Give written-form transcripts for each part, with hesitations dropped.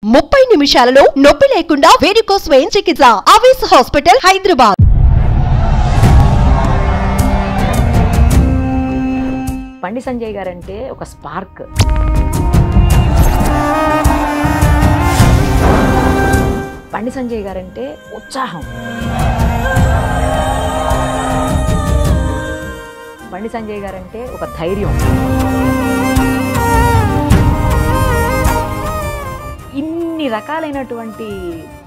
30 నిమిషాలలో నొప్పి లేకుండా వేడికోస్ వెయిన్ చికిత్స ఆవేశ హాస్పిటల్ హైదరాబాద్. బండి సంజయ్ గారంటే ఒక స్పార్క్. బండి సంజయ్ గారంటే ఉత్సాహం. బండి సంజయ్ గారంటే ఒక ధైర్యం. ఇన్ని రకాలైనటువంటి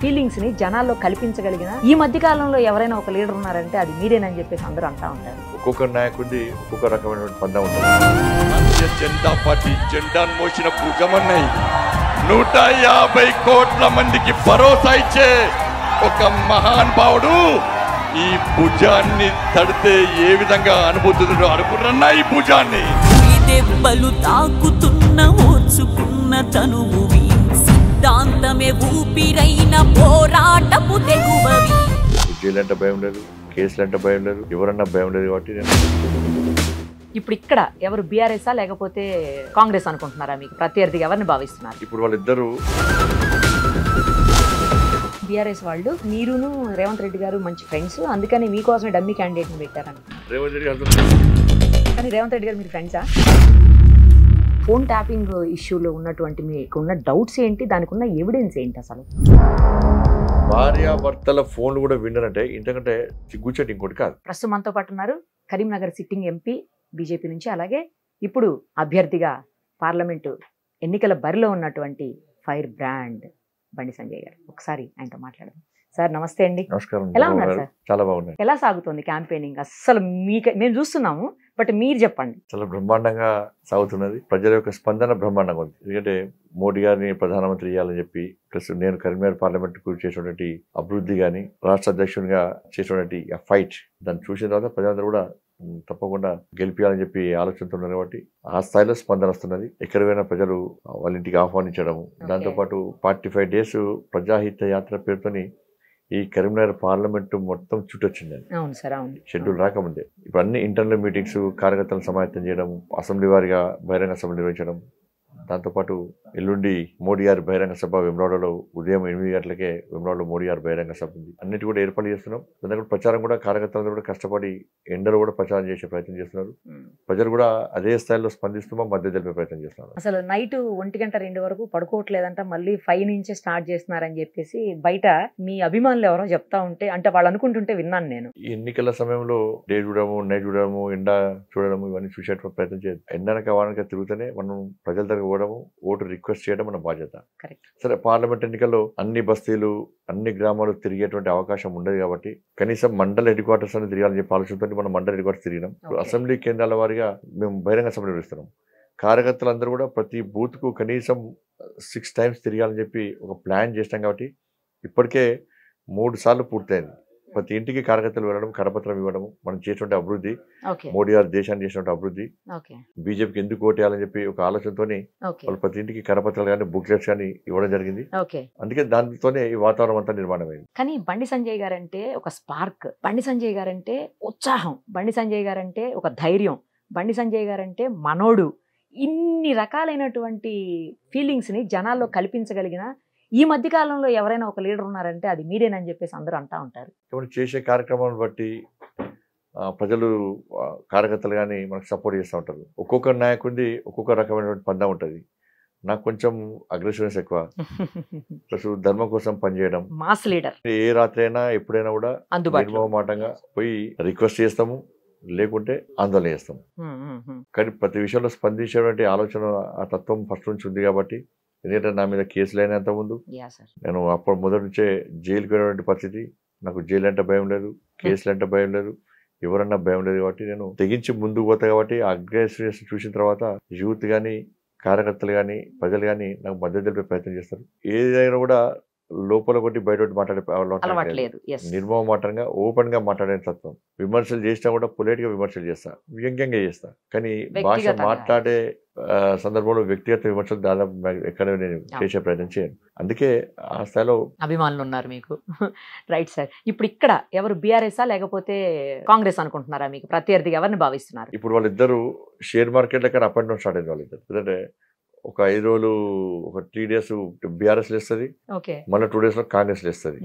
ఫీలింగ్స్ ని జనాల్లో కల్పించగలిగిన ఈ మధ్య కాలంలో ఎవరైనా ఒక లీడర్ ఉన్నారంటే అది మీరేనని చెప్పేసి అందరూ అంటా ఉంటారు. ఒక్కొక్క నాయకుడి ఒక్కొక్క రకమైన పందా ఉంటుంది. జనతా పార్టీ జెండాను మోసిన భుజమన్నాయి 150 కోట్ల మందికి భరోసా ఇచ్చే ఒక మహాన్ భావుడు ఈ భుజాన్ని తడితే ఏ విధంగా అనుభూతుందో అనుకున్నా. ఈ భుజాన్ని దెబ్బలు తాకుతున్న ఓర్చుకున్న తనువువి సిద్ధాంతమే ఊపిరైన పోరాటపు తెగువవి. జైలు అంటే భయం లేదు, కేసులు అంటే భయం లేదు, ఎవరన్నా భయం లేదు. కాబట్టి ఇప్పుడు ఇక్కడ ఎవరు బీఆర్ఎస్ఆ లేకపోతే కాంగ్రెస్ అనుకుంటున్నారా? మీకు ప్రత్యర్థిగా ఎవరిని భావిస్తున్నారు? ఇప్పుడు వాళ్ళిద్దరూ బీఆర్ఎస్ వాళ్ళు మీరును రేవంత్ రెడ్డి గారు మంచి ఫ్రెండ్స్, అందుకని మీకోసమే డమ్మీ క్యాండిడేట్ ని పెట్టారంటున్నారు. రేవంత్ రెడ్డి కానీ రేవంత్ రెడ్డి గారు మీరు ఫ్రెండ్సా? ఫోన్ ట్యాపింగ్ ఇష్యూలో ఉన్నటువంటి మీకున్న డౌట్స్ ఏంటి, దానికి ఉన్న ఎవిడెన్స్ ఏంటి? అసలు భార్యాభర్తల ఫోన్లు కూడా విన్నారంటే ఇంతకంటే సిగ్గుచేటి ఇంకోటి కాదు. ప్రస్తుతం మనతో పాటు ఉన్నారు కరీంనగర్ సిట్టింగ్ ఎంపీ బీజేపీ నుంచి, అలాగే ఇప్పుడు అభ్యర్థిగా పార్లమెంటు ఎన్నికల బరిలో ఉన్నటువంటి ఫైర్ బ్రాండ్ బండి సంజయ్ గారు. ఒకసారి ఆయనతో మాట్లాడదాం. సార్ నమస్తే అండి. నమస్కారం. ఎలా ఉన్నారు సార్? చాలా బాగున్నాయి. ఎలా సాగుతుంది క్యాంపెయినింగ్? అస్సలు మేము చూస్తున్నాము, బట్ మీరు చెప్పండి. చాలా బ్రహ్మాండంగా సాగుతున్నది. ప్రజల యొక్క స్పందన బ్రహ్మాండంగా ఉంది. ఎందుకంటే మోడీ గారిని ప్రధానమంత్రి చేయాలని చెప్పి, ప్లస్ నేను కరీంనగర్ పార్లమెంట్ కు చేసినటువంటి అభివృద్ధి కానీ, రాష్ట్ర అధ్యక్షునిగా చేసినటువంటి ఆ ఫైట్, దాన్ని చూసిన తర్వాత ప్రజలందరూ కూడా తప్పకుండా గెలిపించాలని చెప్పి ఆలోచనతో ఉన్నారు. కాబట్టి ఆ స్థాయిలో స్పందన వస్తున్నది. ఎక్కడ పోయినా ప్రజలు వాళ్ళ ఇంటికి ఆహ్వానించడము, దాంతోపాటు 45 days ప్రజాహిత యాత్ర పేరుతోని ఈ కరీంనగర్ పార్లమెంట్ మొత్తం చుట్టొచ్చిందండి. అవును సార్, అవును. షెడ్యూల్ రాకముందే ఇప్పుడు అన్ని ఇంటర్నల్ మీటింగ్స్, కార్యకర్తలను సమాయత్తం చేయడం, అసెంబ్లీ వారిగా బహిరంగ సభ నిర్వహించడం, దాంతోపాటు ఎల్లుండి మోడీ గారి బహిరంగ సభ వెమ్లవాడలో ఉదయం 8 గంటలకే వెమ్లవాడలో మోడీ గారి బహిరంగ సభ ఉంది. అన్నిటి కూడా ఏర్పాటు చేస్తున్నాం. దాని ప్రచారం కూడా కార్యకర్తలందరూ కూడా కష్టపడి ఎండలు కూడా ప్రచారం చేసే ప్రయత్నం చేస్తున్నారు. ప్రజలు కూడా అదే స్థాయిలో స్పందిస్తూ మద్దతు తెలిపే ప్రయత్నం చేస్తున్నారు. అసలు నైట్ 1-2 వరకు పడుకోవట్లేదంట, మళ్ళీ 5 నుంచే స్టార్ట్ చేస్తున్నారని చెప్పేసి బయట మీ అభిమానులు ఎవరో చెప్తా ఉంటే, అంటే వాళ్ళు అనుకుంటుంటే విన్నాను నేను. ఈ ఎన్నికల సమయంలో డే చూడడము, నైట్ చూడడము, ఎండ చూడడము, ఇవన్నీ చూసేటువంటి ప్రయత్నం చేయదు. ఎండనక వానక తిరుగుతూనే మనం ప్రజల దగ్గర పోవడము, ఓటు రిక్వెస్ట్ చేయడం మన బాధ్యత. సరే, పార్లమెంట్ ఎన్నికల్లో అన్ని బస్తీలు, అన్ని గ్రామాలు తిరిగేటువంటి అవకాశం ఉండదు కాబట్టి కనీసం మండల హెడ్ క్వార్టర్స్ అని తిరగాలని చెప్పి ఆలోచనతో మనం మండల హెడ్ క్వార్టర్స్ తిరిగినాం. అసెంబ్లీ కేంద్రాల వారిగా మేము బహిరంగ సభ నిర్వహిస్తున్నాం. కార్యకర్తలందరూ కూడా ప్రతి బూత్ కు కనీసం 6 times తిరగాలని చెప్పి ఒక ప్లాన్ చేసినాం. కాబట్టి ఇప్పటికే 3 సార్లు పూర్తయింది. ప్రతి ఇంటికి కార్యకర్తలు వెళ్ళడం, కరపత్రం ఇవ్వడం, మనం చేసినటువంటి అభివృద్ధి, మోడీ గారు దేశాన్ని చేసినటువంటి అభివృద్ధి, బీజేపీకి ఎందుకు ఓటేయాలని చెప్పి ఒక ఆలోచనతోనే వాళ్ళు ప్రతి ఇంటికి కరపత్రాలు కానీ, బుక్లెట్స్ కానీ ఇవ్వడం జరిగింది. అందుకే దానితోనే ఈ వాతావరణం అంతా నిర్మాణం అయింది. కానీ బండి సంజయ్ గారంటే ఒక స్పార్క్, బండి సంజయ్ గారంటే ఉత్సాహం, బండి సంజయ్ గారంటే ఒక ధైర్యం, బండి సంజయ్ గారంటే మనోడు. ఇన్ని రకాలైనటువంటి ఫీలింగ్స్ ని జనాల్లో కల్పించగలిగిన ఈ మధ్య కాలంలో ఎవరైనా ఒక లీడర్ ఉన్నారంటే అది మీరేనని చెప్పేసి అందరూ అంటా ఉంటారు. చేసే కార్యక్రమాలను బట్టి ప్రజలు, కార్యకర్తలు కానీ మనకు సపోర్ట్ చేస్తూ ఉంటారు. ఒక్కొక్క నాయకుడి ఒక్కొక్క రకమైనటువంటి పందా ఉంటుంది. నాకు కొంచెం అగ్రెసివ్నెస్ ఎక్కువ, ప్లస్ ధర్మం కోసం పనిచేయడం, మాస్ లీడర్. ఏ రాత్రి అయినా ఎప్పుడైనా కూడా నిర్మమాటంగా పోయి రిక్వెస్ట్ చేస్తాము, లేకుంటే ఆందోళన చేస్తాం. కానీ ప్రతి విషయంలో స్పందించేటువంటి ఆలోచన, ఆ తత్వం ఫస్ట్ నుంచి ఉంది. కాబట్టి ఎందుకంటే నా మీద కేసులు అయినంత ముందు నేను అప్పుడు మొదటి నుంచే జైలుకి వెళ్ళినటువంటి పరిస్థితి. నాకు జైలు అంటే భయం లేదు, కేసులు అంటే భయం లేదు, ఎవరన్నా భయం లేదు. కాబట్టి నేను తెగించి ముందుకు పోతా. కాబట్టి అగ్రెసివ్నెస్ చూసిన తర్వాత యూత్ కానీ, కార్యకర్తలు కానీ, ప్రజలు కానీ నాకు మద్దతు తెలిపే ప్రయత్నం చేస్తారు. ఏదైనా కూడా లోపల కొట్టి బయట మాట్లాడే నిర్మమాటంగా, ఓపెన్ గా మాట్లాడే తత్వం. విమర్శలు చేసినా కూడా పొలైట్ గా విమర్శలు చేస్తా, వ్యంగ్యంగా చేస్తా. కానీ భాష మాట్లాడే సందర్భంలో వ్యక్తిగత విమర్శలు దాదాపు ఎక్కడ నేను చేసే ప్రయత్నం చేయను. అందుకే ఆ స్థాయిలో అభిమానులు ఉన్నారు మీకు. Right sir. ఇప్పుడు ఇక్కడ ఎవరు బీఆర్ఎస్ఆ లేకపోతే కాంగ్రెస్ అనుకుంటున్నారా? మీకు ప్రత్యర్థిగా ఎవరిని భావిస్తున్నారు? ఇప్పుడు వాళ్ళిద్దరు షేర్ మార్కెట్ లెక్క అప్ అండ్ డౌన్ స్టార్ట్ అయింది. వాళ్ళిద్దరు ఎందుకంటే ఒక 5 రోజులు ఒక 3 days బీఆర్ఎస్ లేస్తుంది, మళ్ళీ 2 days లో కాంగ్రెస్ లేస్తుంది.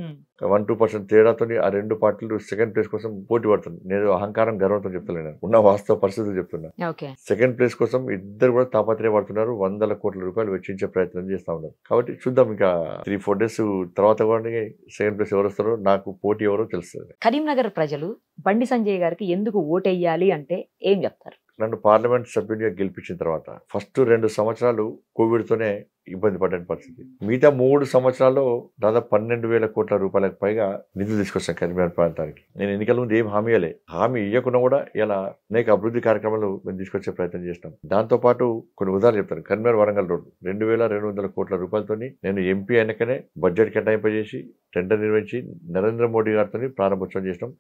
1-2% తేడాతో ఆ 2 పార్టీలు సెకండ్ ప్లేస్ కోసం పోటీ పడుతుంది. నేను అహంకారం గర్వంతో చెప్తలేను, ఉన్న వాస్తవ పరిస్థితులు చెప్తున్నా. సెకండ్ ప్లేస్ కోసం ఇద్దరు కూడా తాపత్రయపడుతున్నారు, 100 కోట్ల రూపాయలు వెచ్చించే ప్రయత్నం చేస్తా ఉన్నారు. కాబట్టి చూద్దాం, ఇంకా 3-4 days తర్వాత కూడా సెకండ్ ప్లేస్ ఎవరు వస్తారో, నాకు పోటీ ఎవరో తెలుస్తుంది. కరీంనగర్ ప్రజలు బండి సంజయ్ గారికి ఎందుకు ఓటెయ్యాలి అంటే ఏం చెప్తారు? నన్ను పార్లమెంట్ సభ్యునిగా గెలిపించిన తర్వాత ఫస్ట్ 2 సంవత్సరాలు కోవిడ్తోనే ఇబ్బంది పడ్డ పరిస్థితి. మిగతా 3 సంవత్సరాల్లో దాదాపు 12,000 కోట్ల రూపాయలకు పైగా నిధులు తీసుకొచ్చాను కరీంనగర్ ప్రాంతానికి. నేను ఎన్నికల ముందు ఏం హామీ ఇవ్వకుండా కూడా ఇలా అనేక అభివృద్ధి కార్యక్రమాలు మేము తీసుకొచ్చే ప్రయత్నం చేస్తాం. దాంతోపాటు కొన్ని ఉదాహరణలు చెప్తాను. కరీంనగర్ వరంగల్ రోడ్డు 2,200 కోట్ల రూపాయలతో నేను ఎంపీ అయినాకనే బడ్జెట్ కేటాయింపజేసి టెండర్ నిర్వహించి నరేంద్ర మోడీ గారితో ప్రారంభోత్సవం చేసినాం.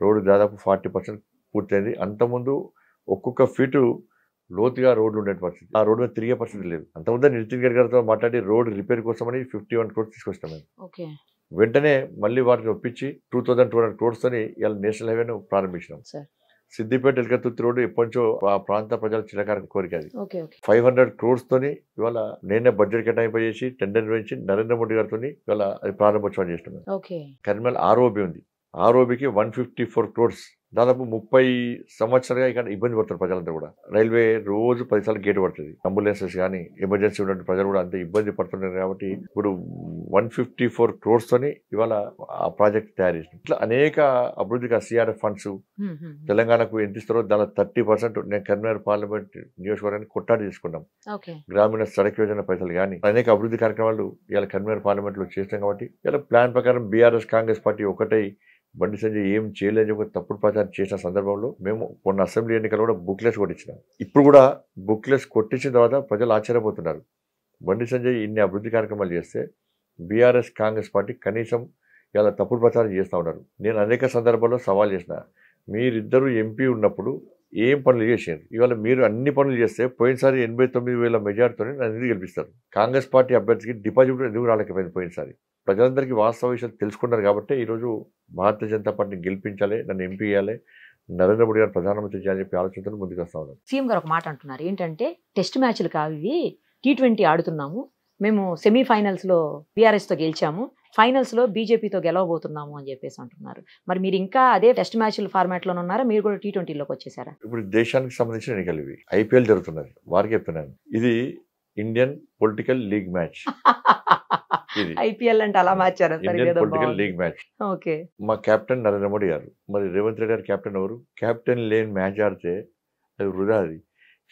రోడ్డు దాదాపు 40% పూర్తయింది. అంతకుముందు ఒక్కొక్క ఫీటు లోతుగా రోడ్లు ఉండే పరిస్థితి, ఆ రోడ్డు మీద తిరిగే పరిస్థితి లేదు. అంతకుముందు నితిన్ గడ్కరీ గారితో మాట్లాడి రోడ్ రిపేర్ కోసమని 51 crores తీసుకొచ్చాం మేము. వెంటనే మళ్ళీ వాటిని ఒప్పించి 2,200 crores తోని ఇలా నేషనల్ హైవేను ప్రారంభించినాం. సిద్దిపేట ఎల్కతుర్తి రోడ్డు ఎప్పటించో ఆ ప్రాంత ప్రజల చిరకార కోరిక. అది 500 crores తోని ఇవాళ నేనే బడ్జెట్ కేటాయింపజేసి టెండర్ నిర్వహించి నరేంద్ర మోడీ గారితో ఇవాళ అది ప్రారంభోత్సవం చేస్తున్నాం. కరీంనగర్ ఆర్ఓబి ఉంది, ఆర్ఓబికి 154 crores. దాదాపు 30 సంవత్సరాలుగా ఇక్కడ ఇబ్బంది పడుతున్నారు ప్రజలంతా కూడా. రైల్వే రోజు 10 సార్లు గేట్ పడుతుంది. అంబులెన్సెస్ కానీ ఎమర్జెన్సీ ఉన్నటువంటి ప్రజలు కూడా అంతే ఇబ్బంది పడుతున్నారు. కాబట్టి ఇప్పుడు 154 crores తోని ఇవాళ ఆ ప్రాజెక్ట్ తయారు చేసినాం. ఇట్లా అనేక అభివృద్ధిగా సిఆర్ఎఫ్ ఫండ్స్ తెలంగాణకు ఎంత ఇస్తారో దాని 30% నేను కరీంనగర్ పార్లమెంట్ నియోజకవర్గానికి కొట్టాడి తీసుకున్నాం. గ్రామీణ సడక్ యోజన పైసలు కానీ అనేక అభివృద్ధి కార్యక్రమాలు ఇవాళ కరీంనగర్ పార్లమెంట్ లో చేసినాం. కాబట్టి ఇలా ప్లాన్ ప్రకారం బీఆర్ఎస్ కాంగ్రెస్ పార్టీ ఒకటై బండి సంజయ్ ఏం చేయలేని చెప్పి తప్పుడు ప్రచారం చేసిన సందర్భంలో మేము కొన్ని అసెంబ్లీ ఎన్నికలు కూడా బుక్లెస్ కొట్టించినాం. ఇప్పుడు కూడా బుక్లెస్ కొట్టించిన తర్వాత ప్రజలు ఆశ్చర్యపోతున్నారు. బండి సంజయ్ ఇన్ని అభివృద్ధి కార్యక్రమాలు చేస్తే బీఆర్ఎస్ కాంగ్రెస్ పార్టీ కనీసం ఇలా తప్పుడు ప్రచారం చేస్తూ ఉన్నారు. నేను అనేక సందర్భాల్లో సవాల్ చేసిన, మీరిద్దరూ ఎంపీ ఉన్నప్పుడు ఏం పనులు చేశారు? ఇవాళ మీరు అన్ని పనులు చేస్తే పోయినసారి 89,000 మెజార్టీతో నన్ను ఎందుకు గెలిపిస్తారు? కాంగ్రెస్ పార్టీ అభ్యర్థికి డిపాజిట్ ఎందుకు రాలేకపోయింది? పోయినసారి ప్రజలందరికీ వాస్తవ విషయాలు తెలుసుకున్నారు కాబట్టి ఈరోజు భారతీయ జనతా పార్టీని గెలిపించాలి, నన్ను ఎంపీ చేయాలి, నరేంద్ర మోడీ గారు ప్రధానమంత్రి చేయాలని చెప్పి ఆలోచనతో ముందుకు వస్తా ఉన్నారు. సీఎం గారు ఒక మాట అంటున్నారు, ఏంటంటే టెస్ట్ మ్యాచ్లు కావు ఇవి, T20 ఆడుతున్నాము మేము, సెమీఫైనల్స్లో బీఆర్ఎస్తో గెలిచాము, ఫైనల్స్లో బీజేపీతో గెలవబోతున్నాము అని చెప్పేసి అంటున్నారు. మరి మీరు ఇంకా అదే టెస్ట్ మ్యాచ్ల ఫార్మాట్లోనే ఉన్నారా? మీరు కూడా T20లోకి వచ్చేసారా? ఇప్పుడు దేశానికి సంబంధించిన ఎన్నికలు ఇవి, IPL జరుగుతున్నది. వారికి చెప్తున్నాను, ఇది Indian political league match. IPL అంటే అలా మార్చారా? Indian political league match. మా కెప్టెన్ నరేంద్ర మోడీ గారు, మరి రేవంత్ రెడ్డి గారు కెప్టెన్ ఎవరు? కెప్టెన్ లేని మ్యాచ్ ఆడితే అది వృధా. అది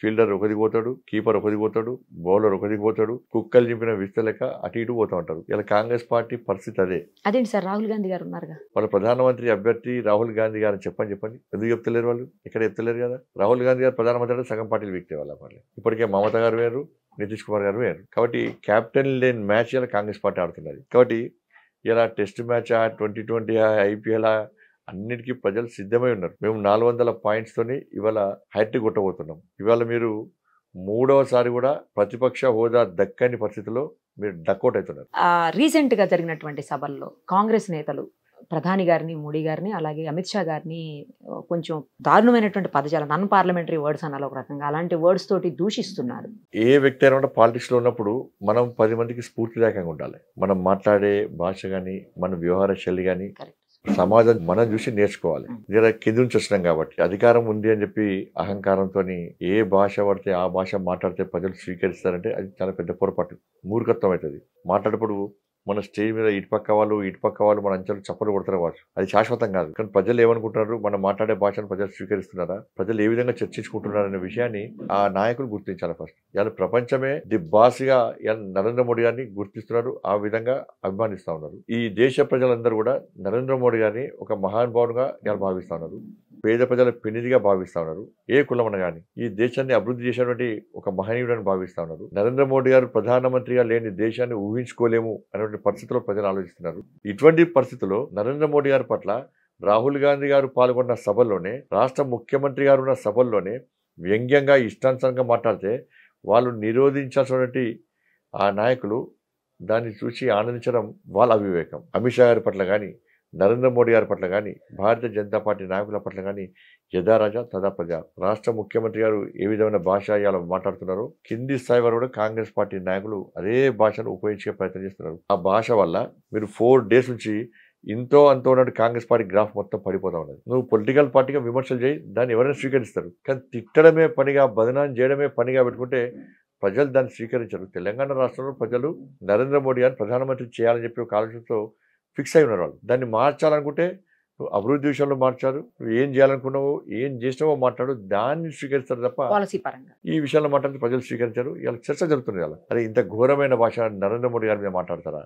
ఫీల్డర్ ఒకదికి పోతాడు, కీపర్ ఒకదికి పోతాడు, బౌలర్ ఒకదికి పోతాడు, కుక్కలు చింపిన విస్తలేక అటు ఇటు పోతా ఉంటారు. ఇలా కాంగ్రెస్ పార్టీ పరిస్థితి అదే. అదేంటి సార్, రాహుల్ గాంధీ గారు ఉన్నారుగా, వాళ్ళ ప్రధానమంత్రి అభ్యర్థి రాహుల్ గాంధీ గారు చెప్పండి ఎందుకు చెప్తలేరు? వాళ్ళు ఇక్కడ చెప్తలేరు కదా. రాహుల్ గాంధీ గారు ప్రధానమంత్రి అంటే సగం పార్టీలు వీక్తే వాళ్ళ పార్టీ. ఇప్పటికే మమతా గారు వేరు, నితీష్ కుమార్ గారు వేరు. కాబట్టి క్యాప్టెన్ లేని మ్యాచ్ ఇలా కాంగ్రెస్ పార్టీ ఆడుతున్నది. కాబట్టి ఇలా టెస్ట్ మ్యాచ్, 2020, IPL అన్నిటికీ ప్రజలు సిద్ధమై ఉన్నారు. మేము 400 points తోని ఇవాళ హ్యాట్రిక్ కొట్టబోతున్నాం. ఇవాళ మీరు 3వసారి కూడా ప్రతిపక్ష హోదా దక్కని పరిస్థితిలో మీరు డక్అవుట్ అవుతున్నారు. రీసెంట్ గా జరిగినటువంటి సభల్లో కాంగ్రెస్ నేతలు ప్రధాని గారిని, మోడీ గారిని, అలాగే అమిత్ షా గారిని కొంచెం దారుణమైనటువంటి పదజాలం, నాన్ పార్లమెంటరీ వర్డ్స్ అనాలి ఒక రకంగా, అలాంటి వర్డ్స్ తోటి దూషిస్తున్నారు. ఏ వ్యక్తి అయినా పాలిటిక్స్ లో ఉన్నప్పుడు మనం 10 మందికి స్ఫూర్తిదాయకంగా ఉండాలి. మనం మాట్లాడే భాష కానీ, మన వ్యవహార శైలి కానీ సమాజం మనం చూసి నేర్చుకోవాలి. జర కింది నుంచి వచ్చినాం కాబట్టి అధికారం ఉంది అని చెప్పి అహంకారంతో ఏ భాష పడితే ఆ భాష మాట్లాడితే ప్రజలు స్వీకరిస్తారంటే అది చాలా పెద్ద పొరపాటు, మూర్ఖత్వం అవుతుంది. మాట్లాడేప్పుడు మన స్టేజ్ మీద ఇటుపక్క వాళ్ళు మన అంచెలు చప్పలు కొడతారు కావచ్చు, అది శాశ్వతం కాదు. కానీ ప్రజలు ఏమనుకుంటున్నారు, మనం మాట్లాడే భాషను ప్రజలు స్వీకరిస్తున్నారా, ప్రజలు ఏ విధంగా చర్చించుకుంటున్నారు అనే విషయాన్ని ఆ నాయకులు గుర్తించాలి. ఫస్ట్ ఇవాళ ప్రపంచమే ది బాస్ గా నరేంద్ర మోడీ గారిని గుర్తిస్తున్నారు, ఆ విధంగా అభిమానిస్తా ఉన్నారు. ఈ దేశ ప్రజలందరూ కూడా నరేంద్ర మోడీ గారిని ఒక మహానుభావుడుగా ఇవాళ భావిస్తా ఉన్నారు, పేద ప్రజల పెన్నిధిగా భావిస్తా ఉన్నారు. ఏ కులమన కానీ ఈ దేశాన్ని అభివృద్ధి చేసినటువంటి ఒక మహనీయుడని భావిస్తా ఉన్నారు. నరేంద్ర మోడీ గారు ప్రధానమంత్రిగా లేని దేశాన్ని ఊహించుకోలేము అనేటువంటి పరిస్థితుల్లో ప్రజలు ఆలోచిస్తున్నారు. ఇటువంటి పరిస్థితుల్లో నరేంద్ర మోడీ గారి పట్ల రాహుల్ గాంధీ గారు పాల్గొన్న సభల్లోనే, రాష్ట్ర ముఖ్యమంత్రి గారు ఉన్న సభల్లోనే వ్యంగ్యంగా ఇష్టానుసారంగా మాట్లాడితే వాళ్ళు నిరోధించాల్సినటువంటి ఆ నాయకులు దాన్ని చూసి ఆనందించడం వాళ్ళ అవివేకం. అమిత్ షా గారి పట్ల కానీ, నరేంద్ర మోడీ గారి పట్ల కానీ భారతీయ జనతా పార్టీ నాయకుల పట్ల కానీ యథారాజా తదా ప్రజ. రాష్ట్ర ముఖ్యమంత్రి గారు ఏ విధమైన భాష ఇవాళ మాట్లాడుతున్నారో కింది స్థాయి వరకు కూడా కాంగ్రెస్ పార్టీ నాయకులు అదే భాషను ఉపయోగించే ప్రయత్నం చేస్తున్నారు. ఆ భాష వల్ల మీరు 4 days నుంచి ఇంతో అంతో ఉన్నట్టు కాంగ్రెస్ పార్టీ గ్రాఫ్ మొత్తం పడిపోతా ఉన్నది. నువ్వు పొలిటికల్ పార్టీగా విమర్శలు చేయి, దాన్ని ఎవరైనా స్వీకరిస్తారు. కానీ తిట్టడమే పనిగా, బదనాం చేయడమే పనిగా పెట్టుకుంటే ప్రజలు దాన్ని స్వీకరించరు. తెలంగాణ రాష్ట్రంలో ప్రజలు నరేంద్ర మోడీ గారిని ప్రధానమంత్రి చేయాలని చెప్పి ఒక ఆలోచనతో ఫిక్స్ అయి ఉన్నారు. వాళ్ళు దాన్ని మార్చాలనుకుంటే నువ్వు అభివృద్ధి విషయంలో మార్చారు, నువ్వు ఏం చేయాలనుకున్నావో ఏం చేసినావో మాట్లాడు, దాన్ని స్వీకరిస్తారు తప్ప పాలసీ పరంగా ఈ విషయంలో మాట్లాడితే ప్రజలు స్వీకరించారు. ఇలా చర్చ జరుగుతుంది. అలా అరే ఇంత ఘోరమైన భాష నరేంద్ర మోడీ గారి మీద మాట్లాడతారా,